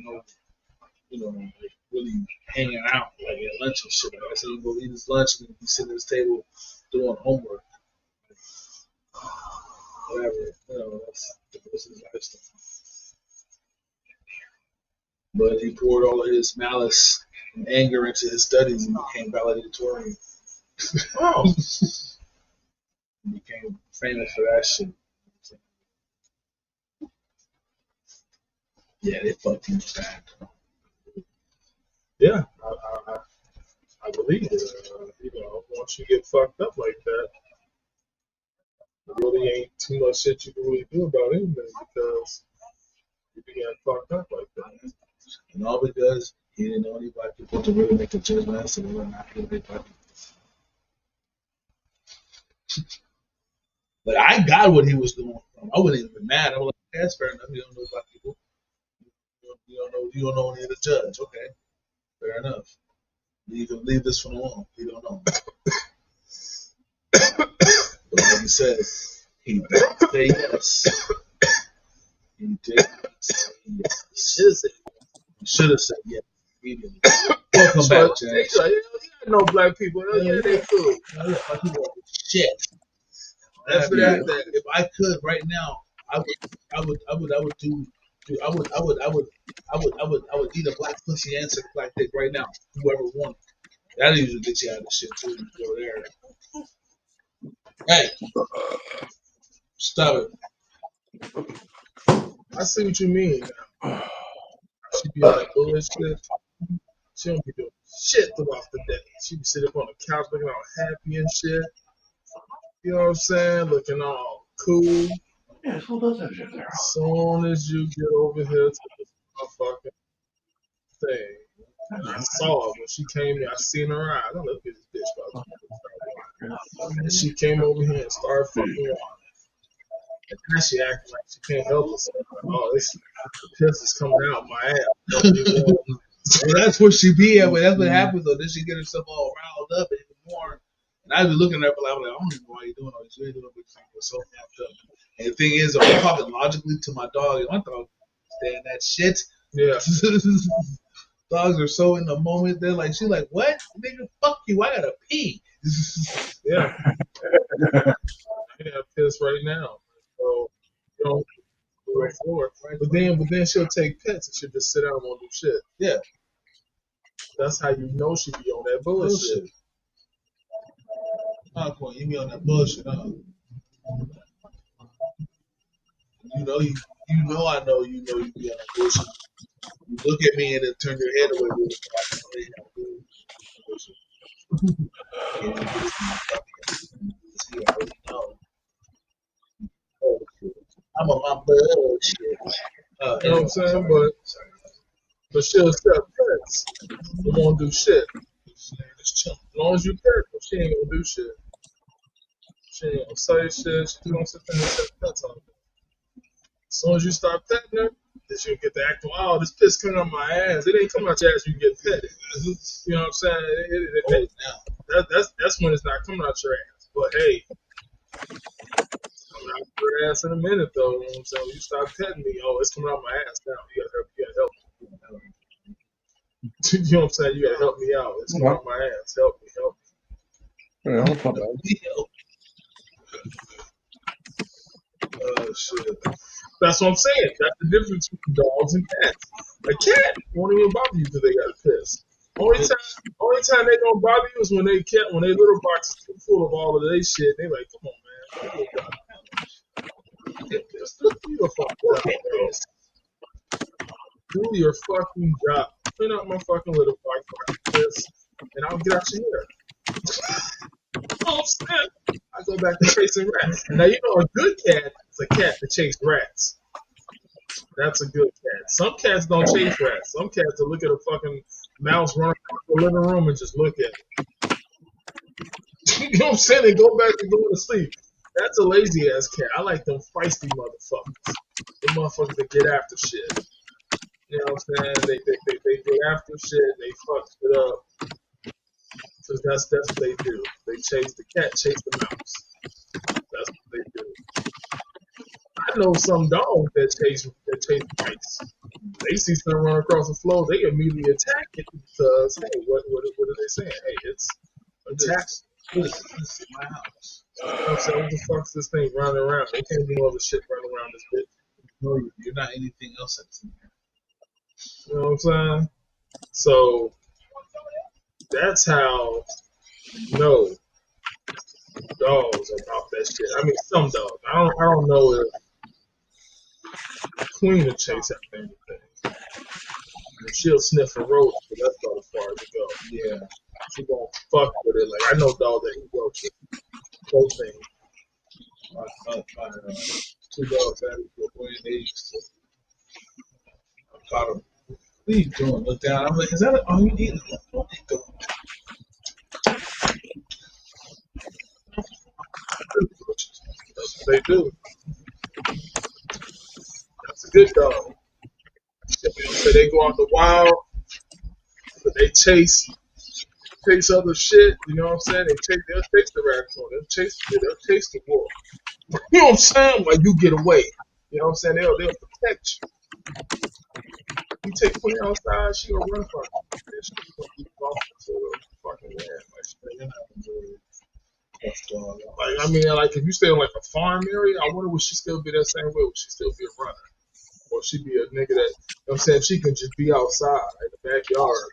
like really hanging out like at lunch and shit. Like I said, he'd go eat his lunch and he'd sit at his table doing homework. Whatever. That's his lifestyle. But he poured all of his malice and anger into his studies and became valedictorian. Oh. and became famous for that shit. Yeah, they fucked him bad. Yeah, I believe it. Once you get fucked up like that, there really ain't too much shit you can really do about anything because you get fucked up like that. And all because he didn't know any black people to really make a judgment as to whether or not he was black people. Like, I got what he was doing. I wouldn't even been mad. I was like, that's fair enough. You don't know black people. You don't know any of the judge. Okay, fair enough. Leave this one alone. You don't know. But like you said, he did say yes. He did say yes. He should have said yes immediately. Welcome back, Jack. No black people. Yeah, they cool. Black people are shit. After that, if I could right now, I would eat a black pussy and suck a black dick right now. Whoever won. That usually gets you out of shit too. Go there. Hey, stop it. I see what you mean. She be on that bullshit. She don't be doing shit throughout the day. She be sitting up on the couch looking all happy and shit. You know what I'm saying? Looking all cool. Yeah, who does that shit there? As soon as you get over here to this motherfucking thing, and I saw her when she came in, I seen her eyes. I look at this bitch about to and she came over here and started fucking walking. And now she acting like she can't help herself. Like, oh, this piss is coming out my ass. Well, that's where she be at. That's what happens though. Then she get herself all riled up even more. And I be looking at her like, I don't even know why you're doing all this. You ain't doing it, but you're so fucked up. And the thing is, I'm talking logically to my dog. And my dog understand that shit. Yeah. Dogs are so in the moment. They're like, she's like, what? Nigga, fuck you. I gotta pee. Yeah. I gotta piss right now. So, you know, but then she'll take pets and she'll just sit down and won't do shit. Yeah. That's how you know she be on that bullshit. Point, you be on that bullshit, huh? You know, I know you be on that bullshit. You look at me and then turn your head away. I'm on my bullshit. You know what I'm saying? But she'll accept pets. She won't do shit. As long as you pet her, she ain't gonna do shit. She ain't gonna say shit. She gonna sit there and accept pets on her. As soon as you start petting her, then she'll get the act of, oh, this piss coming out my ass. It ain't coming out your ass, you get petted. You know what I'm saying? That's when it's not coming out your ass. But hey, coming out your ass in a minute though. You know what I'm saying? When you start petting me, oh, it's coming out my ass now. You gotta help me. You know what I'm saying? You gotta help me out. It's coming out my ass. Help me. Yeah, what's up, man? Shit. That's what I'm saying. That's the difference between dogs and cats. A cat won't even bother you because they got piss. Only time they gonna bother you is when they little box is full of all of their shit. They like, come on, man. Do your fucking job, bro. Do your fucking job. Clean out my fucking litter box, fucking piss, and I'll get out your hair. Oh, snap. I go back to chasing rats. Now, you know, a good cat is a cat that chases rats. That's a good cat. Some cats don't chase rats. Some cats will look at a fucking mouse run across the living room and just look at it. You know what I'm saying? They go back to going to sleep. That's a lazy ass cat. I like them feisty motherfuckers. Them motherfuckers that get after shit. You know what I'm saying? They get after shit. They fuck it up. Because that's what they do. They chase the cat, chase the mouse. That's what they do. I know some dogs that chase mice. They see something run across the floor, they immediately attack it because, hey, what are they saying? Hey, it's attacks. This is my house. You know what I'm saying? What the fuck's this thing running around? They can't do all the shit running around this bitch. No, you're not anything else that's in here. You know what I'm saying? So that's how you know dogs about that shit. I mean, some dogs. I don't know if Queen will chase after anything. She'll sniff a roach, but that's about as far as it goes. Yeah, she gonna fuck with it. Like I know dogs that eat roaches. Whole thing. Two dogs that eat roaches. They used to. I caught them. What are you doing? Look down. I'm like, is that all you eating? What are you doing? That's what they do. That's a good dog. So they go out the wild, but they chase other shit. You know what I'm saying? They'll chase the raccoon. They'll chase the wolf. You know what I'm saying? Like you get away. You know what I'm saying? They'll protect you. You take Queen outside, she gonna run from you. She's gonna keep walking to the fucking land. Like you're not enjoying what's going on. Like I mean, like if you stay in like a farm area, I wonder would she still be that same way? Would she still be a runner? Or she be a nigga that, you know what I'm saying, she can just be outside in the backyard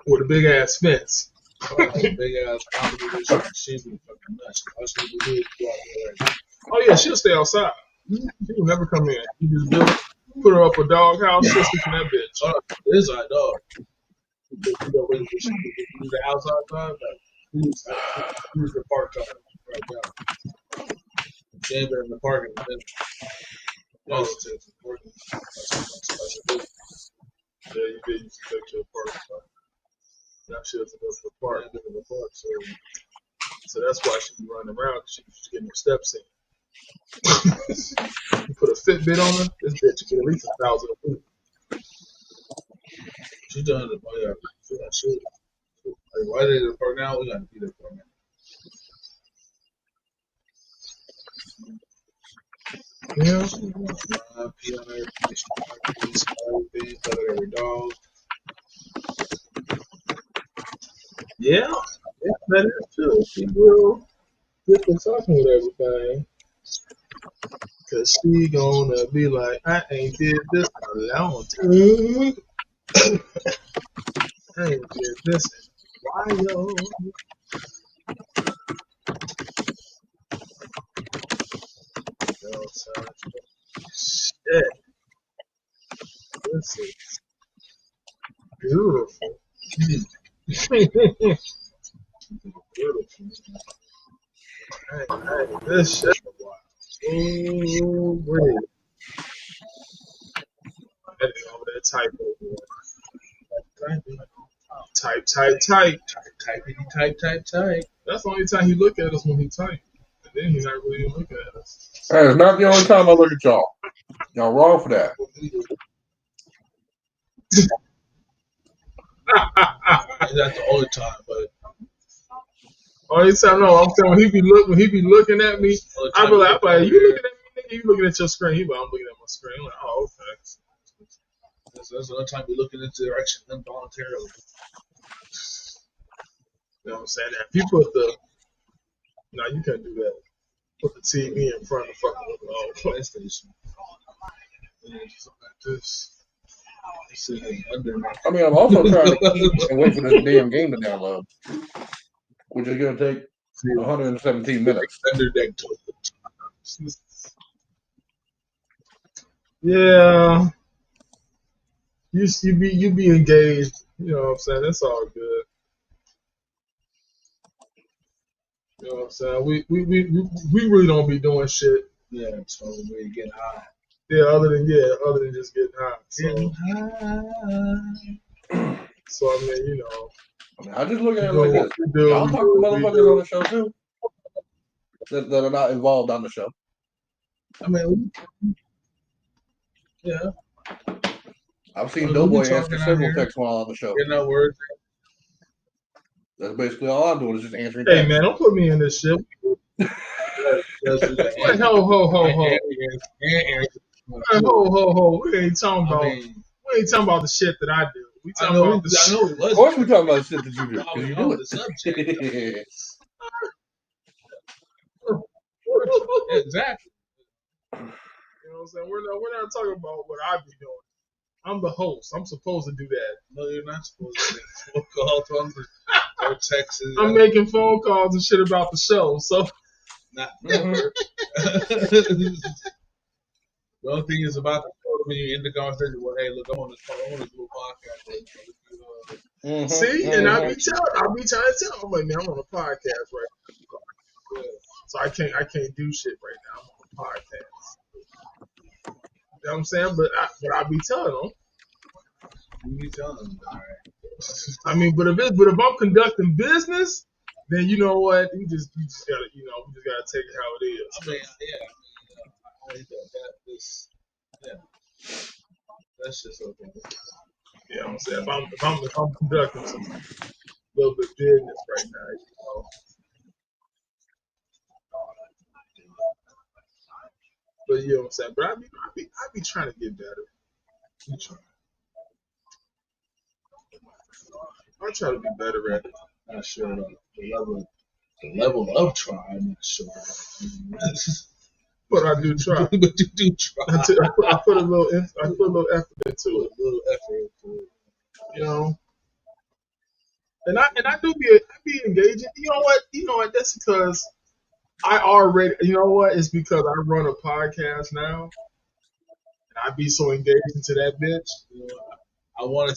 with a big ass fence. Big ass competition. She be fucking nuts. All she need to do is go out there. Oh yeah, she'll stay outside. She will never come in. You just put her up a dog house, she'll sleep in that bitch. It is our dog. You know, when she use the house outside, like use the park car right now. She ain't been in the park in a minute. Yeah, you did used to take to the park. Now she doesn't go to the park. So that's why she be running around. She was getting her steps in. You put a Fitbit on her, this bitch get at least 1,000 a week. She done it. Oh yeah, she. Like, why they in the park now? We gotta be there for a minute. Yeah, pee on everything, pet every dog. Yeah, that is true. She will get to talking with everything. Cause she gonna be like, I ain't did this in a long time. I ain't did this in a while. You know what I'm saying? Shit. This is beautiful. Beautiful. This shit a while. Ooh, wait. That nigga over there type over there. Type. Type. That's the only time he look at us when he type. And then he's not really even looking at us. That is not the only time I look at y'all. Y'all wrong for that. That's the only time, but only time no, I'm saying when he be looking at me, I be like, you looking at me, nigga? You looking at your screen? He be like, I'm looking at my screen. I'm like, oh, okay. That's the other time we looking into direction involuntarily. You know what I'm saying? If you put you can't do that. Put the TV in front of the fucking PlayStation. I mean, I'm also trying to eat and wait for this damn game to download, which is going to take 117 minutes. Yeah. You be engaged. You know what I'm saying? That's all good. You know what I'm saying? We really don't be doing shit. Yeah, so we get high. Yeah, other than just getting high. So, so I mean, you know. I just look at it like this. Y'all talk to motherfuckers on the show too that are not involved on the show. I mean, yeah. I've seen Doughboy answer several texts while on the show. No words. That's basically all I'm doing is just answering texts. Hey man, don't put me in this shit. Wait, ho. Ho. We ain't talking about the shit that I do. We talking about the shit. Of course we talking about the shit that you do. Because you do it. Exactly. You know what I'm saying? We're not talking about what I be doing. I'm the host. I'm supposed to do that. No, you're not supposed to. or texts. I'm making phone calls and shit about the show. So not never. The only thing is about the show when you end the conversation. Well, hey, look, I'm on this little podcast. See, and I'll be trying to tell. I'm like, man, I'm on a podcast right now. So I can't do shit right now. I'm on a podcast. You know what I'm saying? But I'll be telling them. You be telling them, all right. I mean, but if I'm conducting business, then you know what? You just gotta, we just gotta take it how it is. I mean, that's just okay. You know what I'm saying? If I'm conducting some little bit of business right now, But you know what I'm saying? But I be trying to get better. I try to be better at it. Not sure the level of try. I'm not sure. But I do try. But you do try. I put a little effort into it. A little effort into it. You know. And I be engaging. You know what? That's because I already. You know what? It's because I run a podcast now. And I be so engaged into that bitch. You know, I want to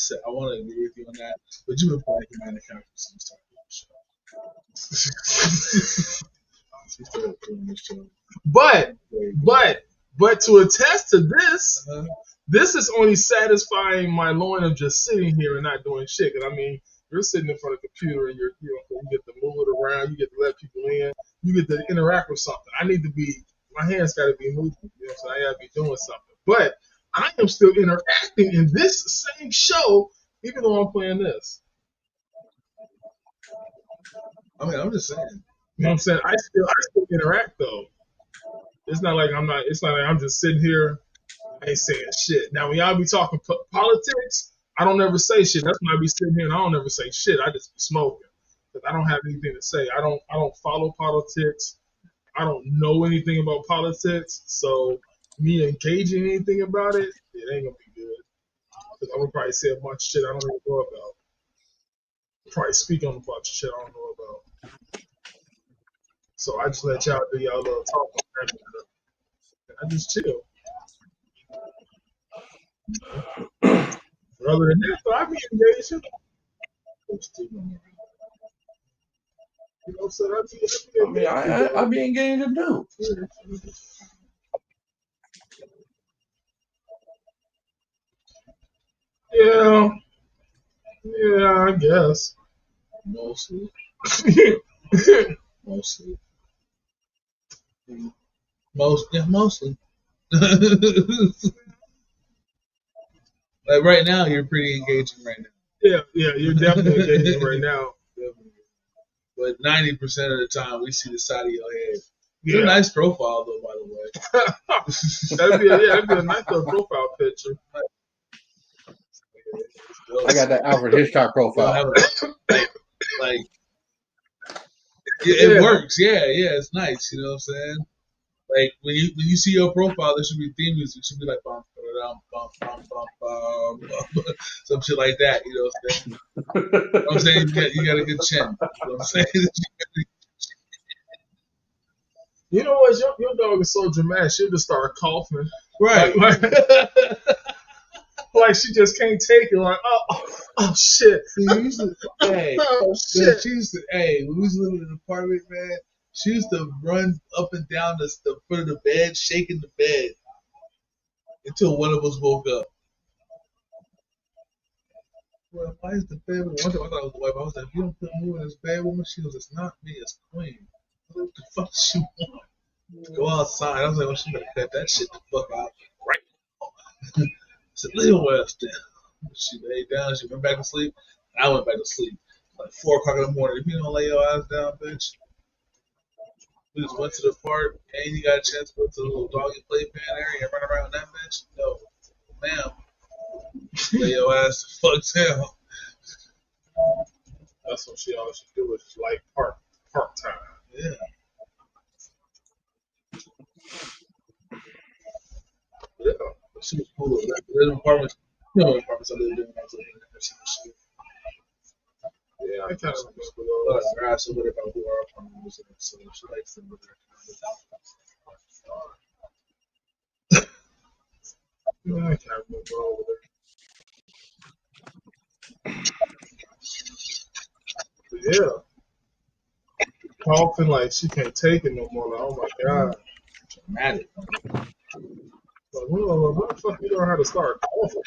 agree with you on that. But you've been playing Command and Conquer since time of the show. But to attest to this, this is only satisfying my loin of just sitting here and not doing shit. Cause I mean, you're sitting in front of a computer and you get to move it around, you get to let people in, you get to interact with something. My hands got to be moving. So I got to be doing something. But I am still interacting in this same show, even though I'm playing this. I mean, I'm just saying. You know what I'm saying? I still interact though. It's not like I'm just sitting here, I ain't saying shit. Now when y'all be talking politics, I don't ever say shit. That's when I be sitting here and I don't ever say shit. I just be smoking because I don't have anything to say. I don't follow politics. I don't know anything about politics. So me engaging anything about it, it ain't gonna be good. Because I would probably say a bunch of shit I don't even know about. Probably speak on a bunch of shit I don't know about. So I just let y'all do y'all little talking. I just chill. But other than that, though, I be engaging. You know, so I be engaging too. Yeah, I guess. Mostly. Mostly. Mostly. Like right now, you're pretty engaging right now. Yeah, you're definitely engaging right now. But 90% of the time, we see the side of your head. It's a nice profile, though, by the way. that'd be a nice little profile picture. I got that Alfred Hitchcock profile. It works. Yeah, it's nice. You know what I'm saying? Like when you see your profile, there should be theme music. It should be like bum, bum, bum, bum, bum, some shit like that. You know what I'm saying? You know what I'm saying you got a good chin. You know what I'm saying? You know what? Your dog is so dramatic. She'll just start coughing. Right. Like she just can't take it. Like, oh shit. When we used to live in an apartment, man, she used to run up and down the foot of the bed, shaking the bed until one of us woke up. Well, why is the bed? One time I thought it was the wife. I was like, if you don't put more in this bed, woman, she was, it's not me, it's Queen. What the fuck does she want? Go outside. I was like, well, she better cut that shit the fuck out right now. I said, leave her ass down. She laid down. She went back to sleep. I went back to sleep. Like 4 o'clock in the morning. If you don't lay your ass down, bitch. We just went to the park, and you got a chance to go to the little doggy playpen area and run around that bitch. No, ma'am. Lay your ass the fuck down. That's what she always should do. Is like part time. Yeah. Yeah. She was cool. Like, there's apartments. You know, apartments I lived in. I was living in. Yeah, I kind of remember those. I asked her what about who our apartment was in, so she likes them with her. Yeah, I can't remember over there. But yeah, coughing like she can't take it no more. Like, oh my god, Dramatic. like, what the fuck you learn how to start coughing?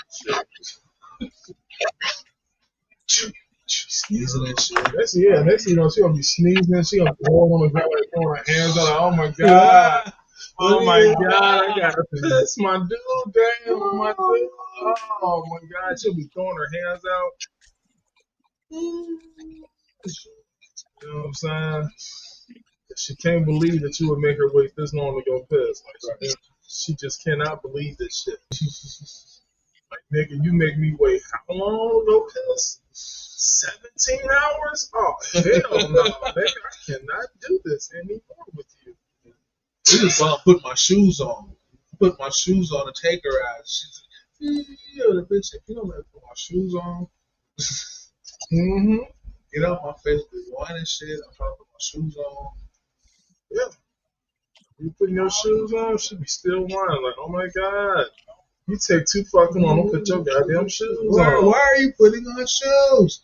Shit. Sneezing and shit. Next thing you know, she gonna be sneezing. She gonna go on the ground, like throwing her hands out. Like, oh my god. Oh my god, I gotta piss my dude, damn my dude. Oh my god, she'll be throwing her hands out. You know what I'm saying? She can't believe that you would make her wait this long to go piss. Like, she just cannot believe this shit. Like, nigga, you make me wait how long to go piss? 17 hours? Oh, hell no, nigga, I cannot do this anymore with you. She just want to put my shoes on. Put my shoes on to take her out. She's like, yeah, the bitch, if you don't let me put my shoes on, get out my face, be whining shit. I'm trying to put my shoes on. Yeah. You putting your shoes on, she be still whining like, oh my god. You take too fucking long to put your goddamn shoes on. Why are you putting on shoes?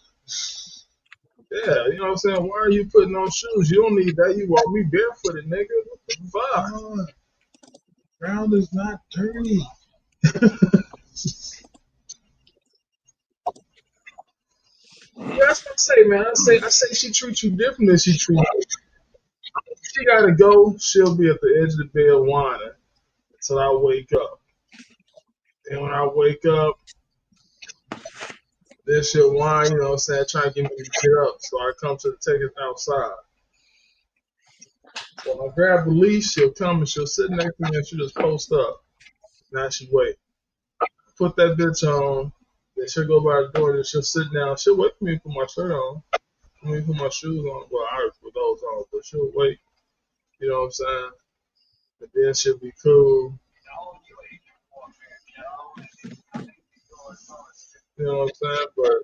Yeah, you know what I'm saying? Why are you putting on shoes? You don't need that. You walk me barefooted, nigga. What the fuck? Ground is not dirty. Yeah, that's what I say, man. I say she treats you different than she treats you. She gotta go. She'll be at the edge of the bed whining until I wake up. And when I wake up, then she'll whine, you know what I'm saying, trying to get me to get up. So I come to take it outside. When I grab the leash, she'll come and she'll sit next to me and she'll just post up. Now she wait. Put that bitch on. Then she'll go by the door and she'll sit down. She'll wait for me to put my shirt on. Let me put my shoes on. Well, I already put those on, but she'll wait. You know what I'm saying? And then she'll be cool. You know what I'm saying? But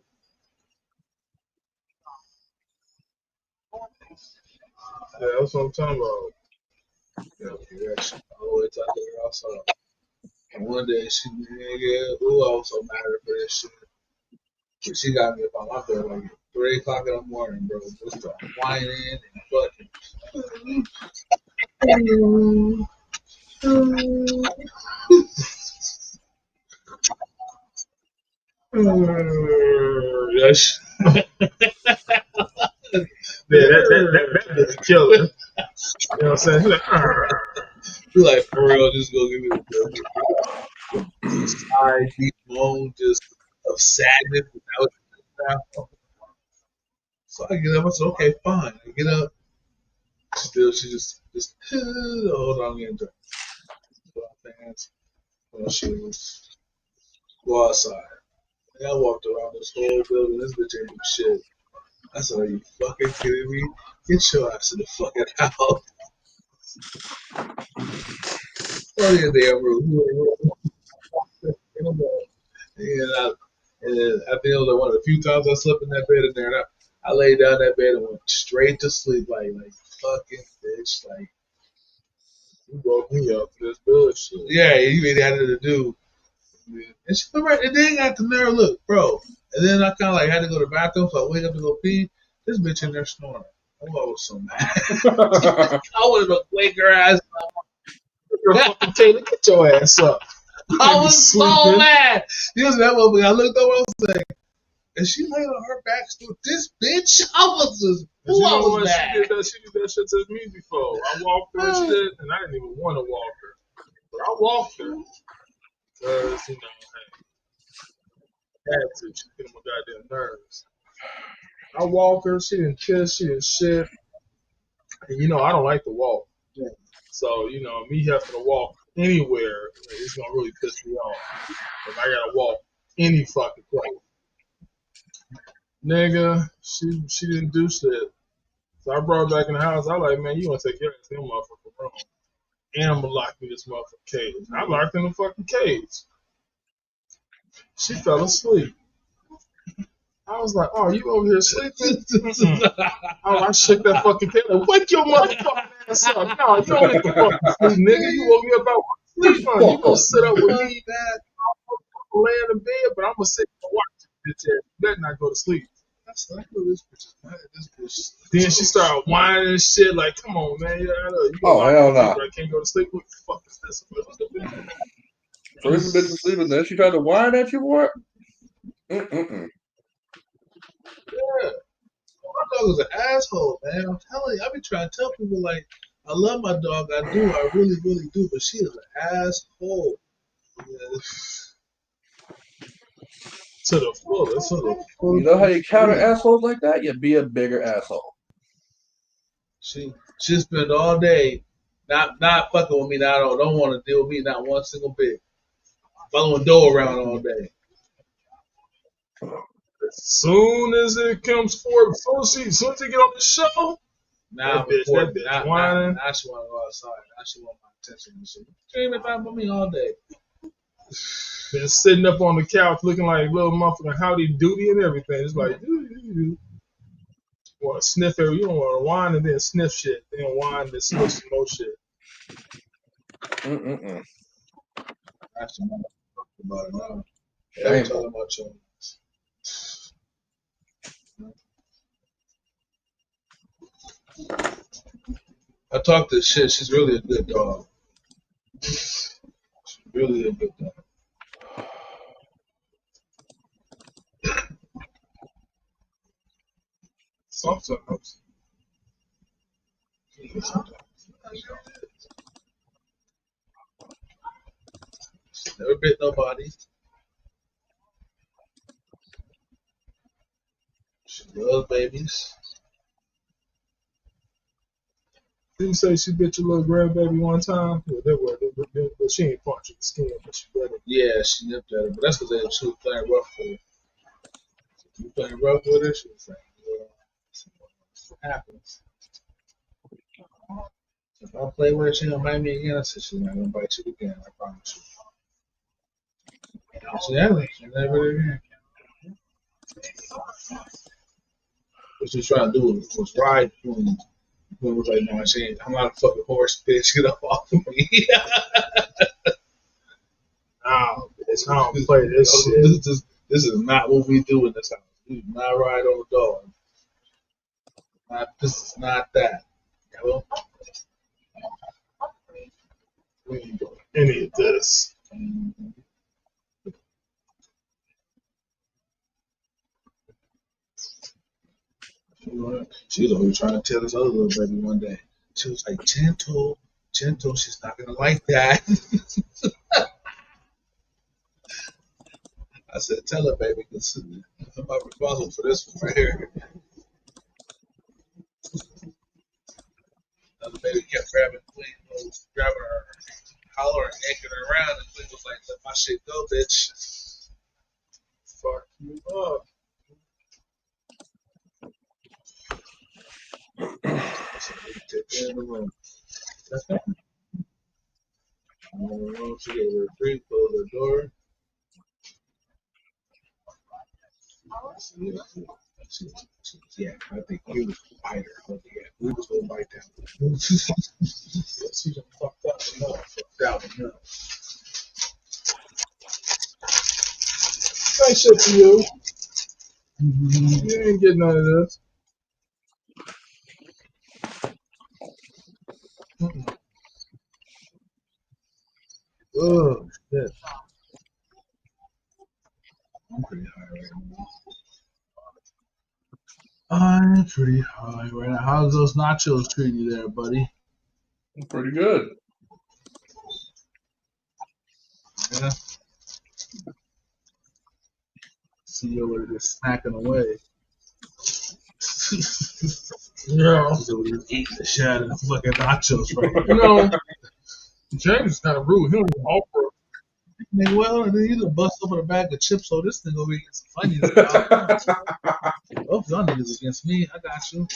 yeah, that's what I'm talking about. Yeah, she always talking to her outside. And one day she be nigga, ooh, I was so mad at her for this shit. But she got me up on my bed like 3 o'clock in the morning, bro. Just start whining and fucking. Yes. Yeah, that bitch a killer. You know what I'm saying? She's like, You're like, for real, just go give me the side deep moan just of sadness without. So I get up. I said, okay, fine. I get up. Still, she just hold on, get dressed. Put on pants, put on shoes, go outside. And I walked around this whole building. This bitch ain't do shit. I said, are you fucking kidding me? Get your ass in the fucking house. Oh, yeah, damn room. And then I think it was like one of the few times I slept in that bed in there. And I laid down in that bed and went straight to sleep, like fucking bitch, like you woke me up for this bullshit. yeah, you really had it to do. And she right, and then got the nerve, look, bro. And then I kind of like had to go to the bathroom, so I wake up to go pee. This bitch in there snoring. Oh, I was so mad. I wanted to wake her ass up. Taylor, get your ass up. I was so mad. You know that one? I looked over, I was like, and she laid on her back stool. This bitch, I was just, you know I was what? mad. She did that shit to me before. I walked her and shit, and I didn't even want to walk her. But I walked her. Because, you know, hey, I had to. She get on my goddamn nerves. I walked her. She didn't kiss. She didn't shit. And, you know, I don't like to walk. Yeah. So, you know, me having to walk anywhere, it's going to really piss me off. If I got to walk any fucking place. Nigga, she didn't do shit. So I brought her back in the house. I was like, man, you want to take your ass in the motherfucking room. And I'm going to lock me in this motherfucking cage. I locked her in the fucking cage. She fell asleep. I was like, oh, you over here sleeping? Oh, I shook that fucking kid. Wake your motherfucking ass up. No, you don't get the fucking sleep, nigga. You woke me up out my sleep, huh? You gonna sit up with me, laying in bed, but I'm gonna sit and watch this bitch ass. You better not go to sleep. That's like, this bitch is mad. This bitch. Then she started whining and shit. Like, come on, man. You hell no. I can't go to sleep. What the fuck is this? So this bitch was sleeping, then she tried to whine at you for it? Mm-mm-mm. Yeah. My dog is an asshole, man. I'm telling you, I be trying to tell people, like, I love my dog. I do. I really, really do. But she is an asshole. Yeah. To the fullest. You know how you counter assholes like that? You be a bigger asshole. She spent all day not fucking with me. Not don't want to deal with me. Not one single bit. Following Doe around all day. As soon as it comes forward, as soon as she get on the show, Now that bitch whining. Now she want to go outside. Now she want my attention and shit. She ain't been talking about me all day. Been sitting up on the couch looking like little motherfucking Howdy Doody and everything. It's like, you want to sniff every, you don't want to whine and then sniff shit. Then whine and sniff some more shit. Mm-mm-mm. Actually, I'm talking about it now. They talking about you. I talk this shit. She's really a good dog. She's really a good dog. Sometimes. Never bit nobody. She loves babies. Didn't you say she bit your little grandbaby one time? Well, but she ain't punching the skin, but she bit it. Yeah, she nipped at her, but that's because she was playing rough with her. She was playing rough with her. She was like, what happens? If I play with her, she gonna bite me again. I said, she's not gonna bite you again. I promise you. She hasn't. She never did again. What she was trying to do was ride when was like, no, she ain't. I'm not a fucking horse, bitch. Get up off of me. Nah, bitch, I don't play this shit. This is not what we do in this house. We do not ride on a dog. This is not that. Hello? We ain't doing any of this. She was over trying to tell this other little baby one day. She was like, gentle, she's not gonna like that. I said, tell her, baby, because I'm not responsible for this one right here. The baby kept grabbing Queen, grabbing her collar and yanking her around, and Queen was like, let my shit go, bitch. Fuck you up. I said, take her in the room. She gave her a drink, closed her door. Yeah, I think you was gonna bite her. But yeah, we was gonna bite that one. She done fucked up. She done fucked out. Ain't shit for you. You ain't getting none of this. Oh shit. I'm pretty high right now. I'm pretty high right now. How's those nachos treating you there, buddy? Pretty good. Yeah. See you over there snacking away. Yeah. He's over there eating the shit out of the fucking nachos right You now. know, James is kind of rude. He don't even offer. Well, and then you just bust open a bag of chips, so this thing over here gets some funnies. Oh, y'all niggas against me. I got you.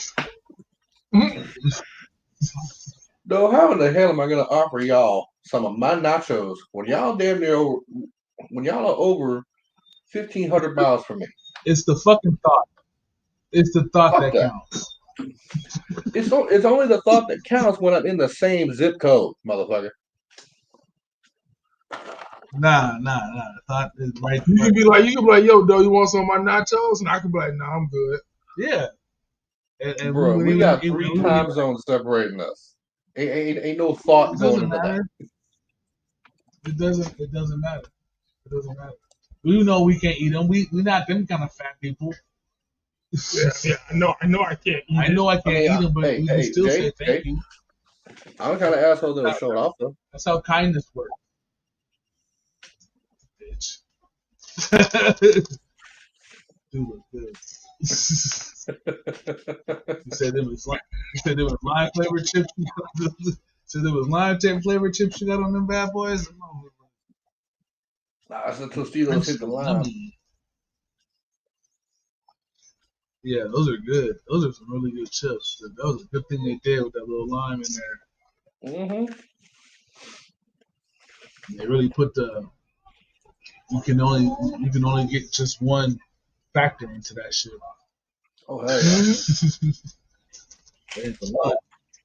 No, how in the hell am I gonna offer y'all some of my nachos when y'all damn near over, when y'all are over 1,500 miles from me? It's the fucking thought. It's the thought that counts. It's only the thought that counts when I'm in the same zip code, motherfucker. Nah. Thought is right. You can be like, yo, though, you want some of my nachos? And I can be like, nah, I'm good. Yeah. And Bro, we got 3 time zones separating us. Ain't no thought going into that. It doesn't matter. It doesn't matter. We know we can't eat them. We're not them kind of fat people. Yeah. I know I can't eat I know I can't eat them, but we can still say thank you. I'm the kind of asshole that'll show it off, though. That's how kindness works. Bitch. Dude, look good. You said there was lime flavored chips. So there was lime flavored chips you got on them bad boys. Nah, it's the Tostitos hit the lime. Yeah, those are good. Those are some really good chips. That was a good thing they did with that little lime in there. Mm-hmm. They really put you can only get just one factor into that shit. Oh hell yeah. It's a lot.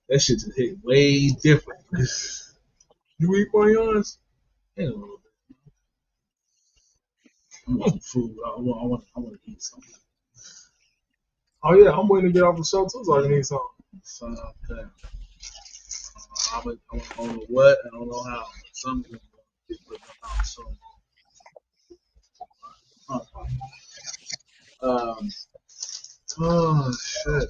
That shit just hit way different. You eat bouillons? Yeah, a little bit. I want food. I want to eat something. Oh yeah, I'm waiting to get off the show too, so I can eat something. Okay. I don't know what. I don't know how. Something's gonna get put out soon. Oh shit.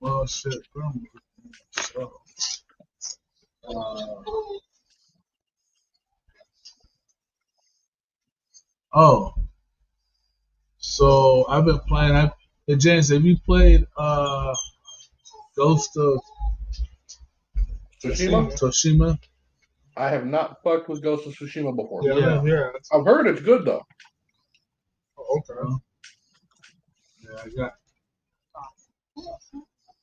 Well shit. So I've been playing. Hey James, have you played Ghost of Tsushima? I have not fucked with Ghost of Tsushima before. Yeah. I've heard it's good though. Oh, okay. Yeah,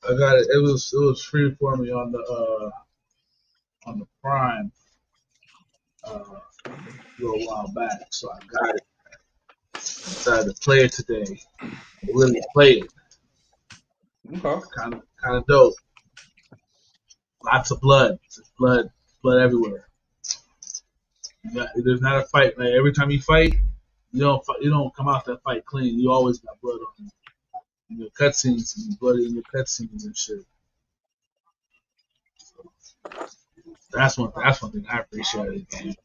I got it. It was free for me on the Prime a little while back, so I got it. Decided to play it today. Really play it. Okay. Kind of dope. Lots of blood. Just blood everywhere. There's not a fight. Like every time you fight, you don't come out that fight clean. You always got blood on you. In your cutscenes and blood in your cutscenes and shit. That's one thing I appreciate in the game.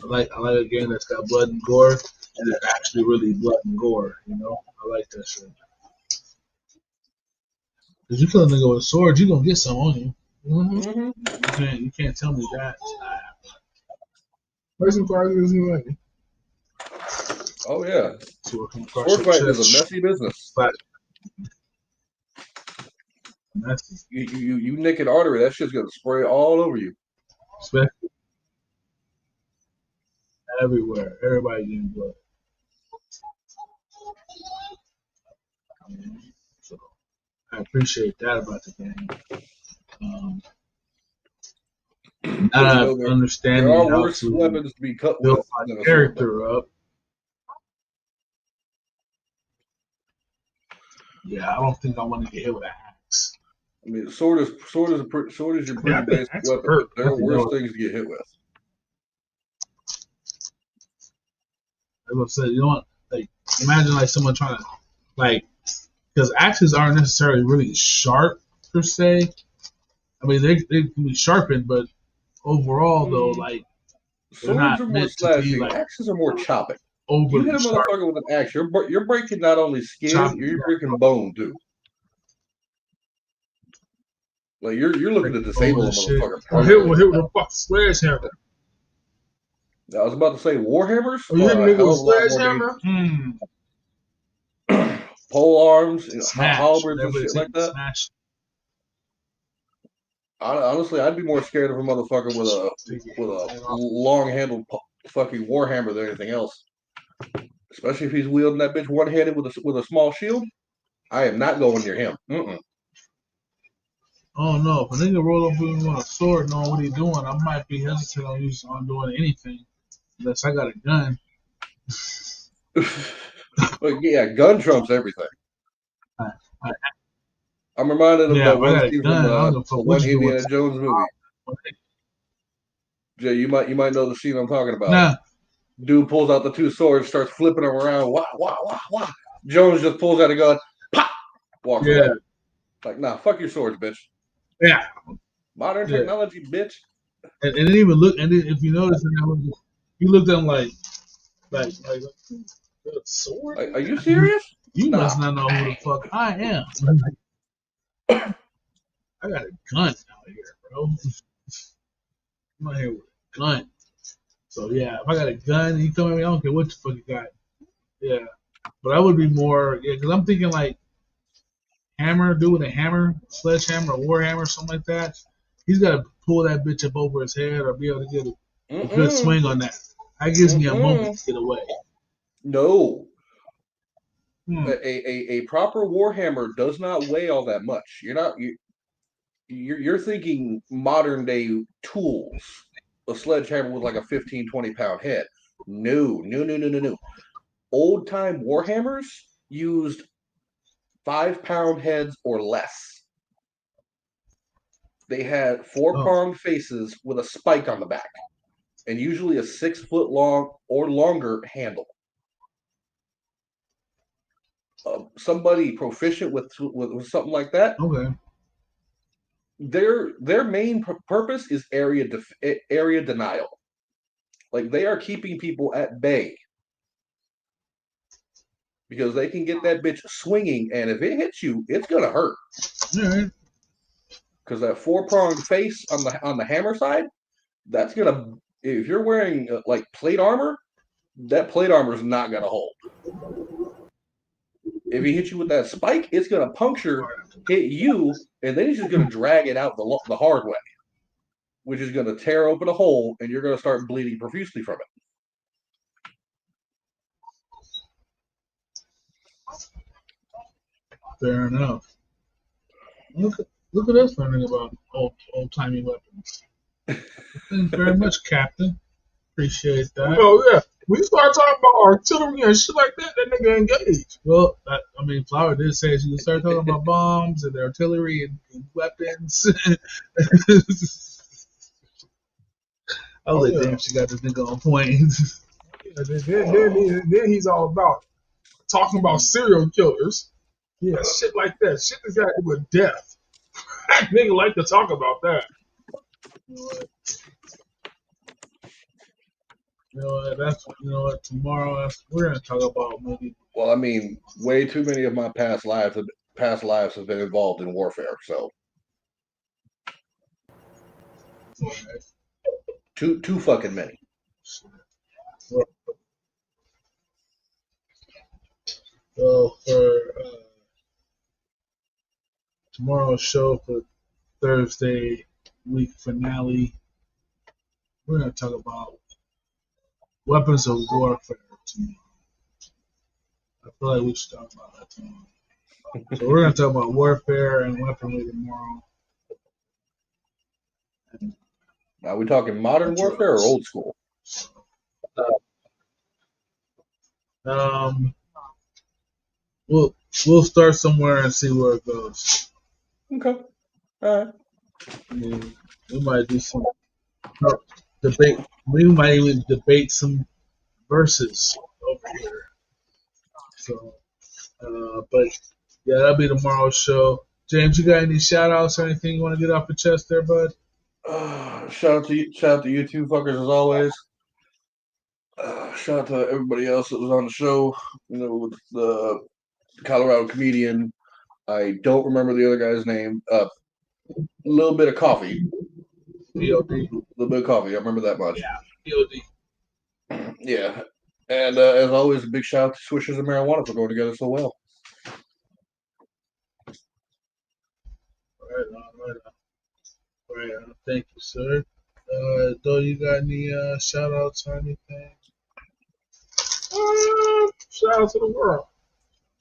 I like a game that's got blood and gore, and it's actually really blood and gore. You know, I like that shit. Cause you kill a nigga with a sword, you gonna get some on you. Mm-hmm. You can't tell me that. Person is money. Oh yeah. Sword fighting is a messy business. You nick an artery, that shit's gonna spray all over you. Especially everywhere. Everybody getting blood. So I appreciate that about the game. Not understanding there are how worse to weapons to be cut build with my than a character sword, up. Yeah, I don't think I want to get hit with an axe. I mean, sword is your pretty basic weapon, but there are worse things to get hit with. As I said, you don't want, like, imagine like someone trying to, like, because axes aren't necessarily really sharp per se. I mean, they can be sharpened, but overall though, like, they're swords are more slashing. Like, axes are more chopping. You hit a motherfucker with an axe, you're breaking not only skin, you're breaking bone too. Like you're looking to disable a motherfucker. Hit with a fucking sledgehammer. I was about to say Warhammers. You hit a nigga with a sledgehammer? Pole arms, halberds and shit like that. Honestly, I'd be more scared of a motherfucker with a long-handled fucking warhammer than anything else. Especially if he's wielding that bitch one-handed with a small shield. I am not going near him. Oh no! If a nigga roll up with me with a sword, knowing what he's doing, I might be hesitant on doing anything unless I got a gun. But yeah, gun trumps everything. I'm reminded of Yeah, that if I one got a scene from gun, I don't the give a fuck what one you do with Indiana Jones movie. Jay, you might know the scene I'm talking about. Nah. Dude pulls out the two swords, starts flipping them around. Wah, wah, wah, wah. Jones just pulls out a gun, pop, walks away. Like, nah, fuck your swords, bitch. Yeah. Modern technology, bitch. And it didn't even look. And if you notice, he looked at him like sword. Are you serious? You must not know who the fuck I am. I got a gun out here, bro. I'm out here with a gun. So yeah, if I got a gun, you come at me, I don't care what the fuck you got. Yeah, but I would be more, because I'm thinking like hammer, dude with a hammer, sledgehammer, or warhammer, something like that. He's got to pull that bitch up over his head or be able to get a good swing on that. That gives me a moment to get away. No. A proper warhammer does not weigh all that much. You're thinking modern day tools. A sledgehammer with like a 15, 20 pound head. No. Old time warhammers used 5-pound heads or less. They had 4-pronged faces with a spike on the back, and usually a 6-foot long or longer handle. Somebody proficient with something like that. Okay. Their main purpose is area denial. Like, they are keeping people at bay because they can get that bitch swinging, and if it hits you, it's gonna hurt. Because that 4-pronged face on the hammer side, that's gonna, if you're wearing like plate armor, that plate armor is not gonna hold. If he hits you with that spike, it's gonna puncture, hit you, and then he's just gonna drag it out the hard way, which is gonna tear open a hole, and you're gonna start bleeding profusely from it. Fair enough. Look at us learning about old timey weapons. Thanks very much, Captain. Appreciate that. Oh yeah, we start talking about artillery and shit like that. That nigga engaged. Well, I mean, Flower did say she start talking about bombs and artillery and weapons. I was like, damn, she got this nigga on point. Then he's all about talking about serial killers. Yeah, shit like that. Shit that's got to do with death. That nigga like to talk about that. You know what? Tomorrow we're gonna talk about maybe. Well, I mean, way too many of my past lives have been involved in warfare. So too fucking many. So for tomorrow's show for Thursday week finale, we're gonna talk about weapons of warfare tomorrow. I feel like we should talk about that tomorrow. So we're gonna talk about warfare and weaponry tomorrow. Are we talking modern warfare or old school? We'll start somewhere and see where it goes. Okay. All right. I mean, we might do some debate. We might even debate some verses over here. So, but yeah, that'll be tomorrow's show. James, you got any shout outs or anything you want to get off your chest there, bud? Shout out to you two fuckers as always. Shout out to everybody else that was on the show. You know, with the Colorado comedian. I don't remember the other guy's name. A little bit of coffee. POD. A little bit of coffee. I remember that much. Yeah, POD. Yeah. And as always, a big shout out to Swishers and Marijuana for going together so well. Right on. Thank you, sir. Do you got any shout outs or anything? Shout out to the world.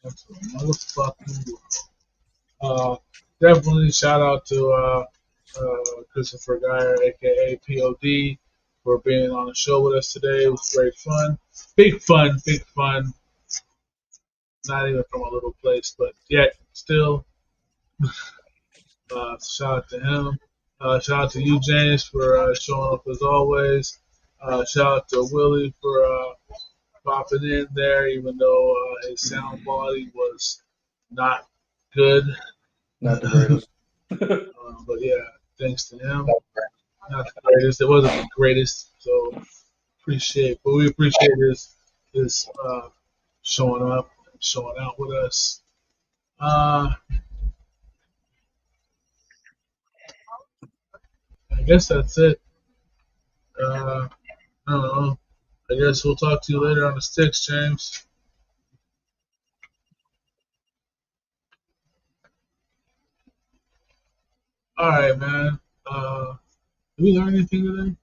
That's a motherfucking world. Definitely shout out to Christopher Geyer, aka POD. for being on the show with us today. It was great fun. Big fun, big fun. Not even from a little place, but yet still. Shout out to him. Shout out to you, James, for showing up as always. Shout out to Willie for popping in there, even though his sound quality was not good. Not the greatest. But yeah, thanks to him. Not the greatest. It wasn't the greatest, so we appreciate his showing up and showing out with us. I guess that's it. I don't know. I guess we'll talk to you later on the sticks, James. All right, man. Did we learn anything today?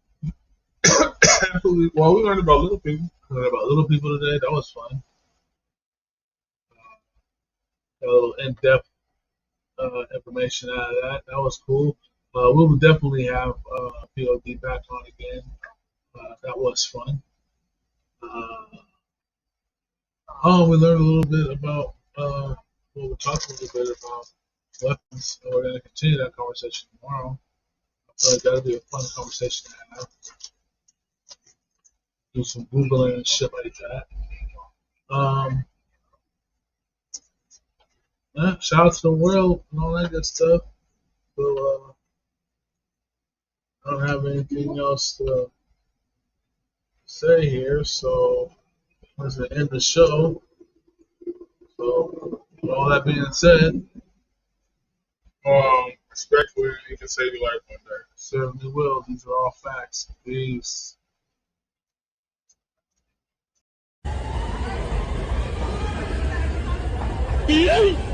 Well, we learned about little people. We learned about little people today. That was fun. Got a little in-depth information out of that. That was cool. We'll definitely have POD back on again. That was fun. We learned a little bit about, we talked a little bit about weapons, and we're going to continue that conversation tomorrow. That'll be a fun conversation to have. Do some Googling and shit like that. Shout out to the world and all that good stuff. So, I don't have anything else to say here, so let's end the show. So, with all that being said, Respectfully, you can save your life one day. Certainly will. These are all facts. Peace. Yeah.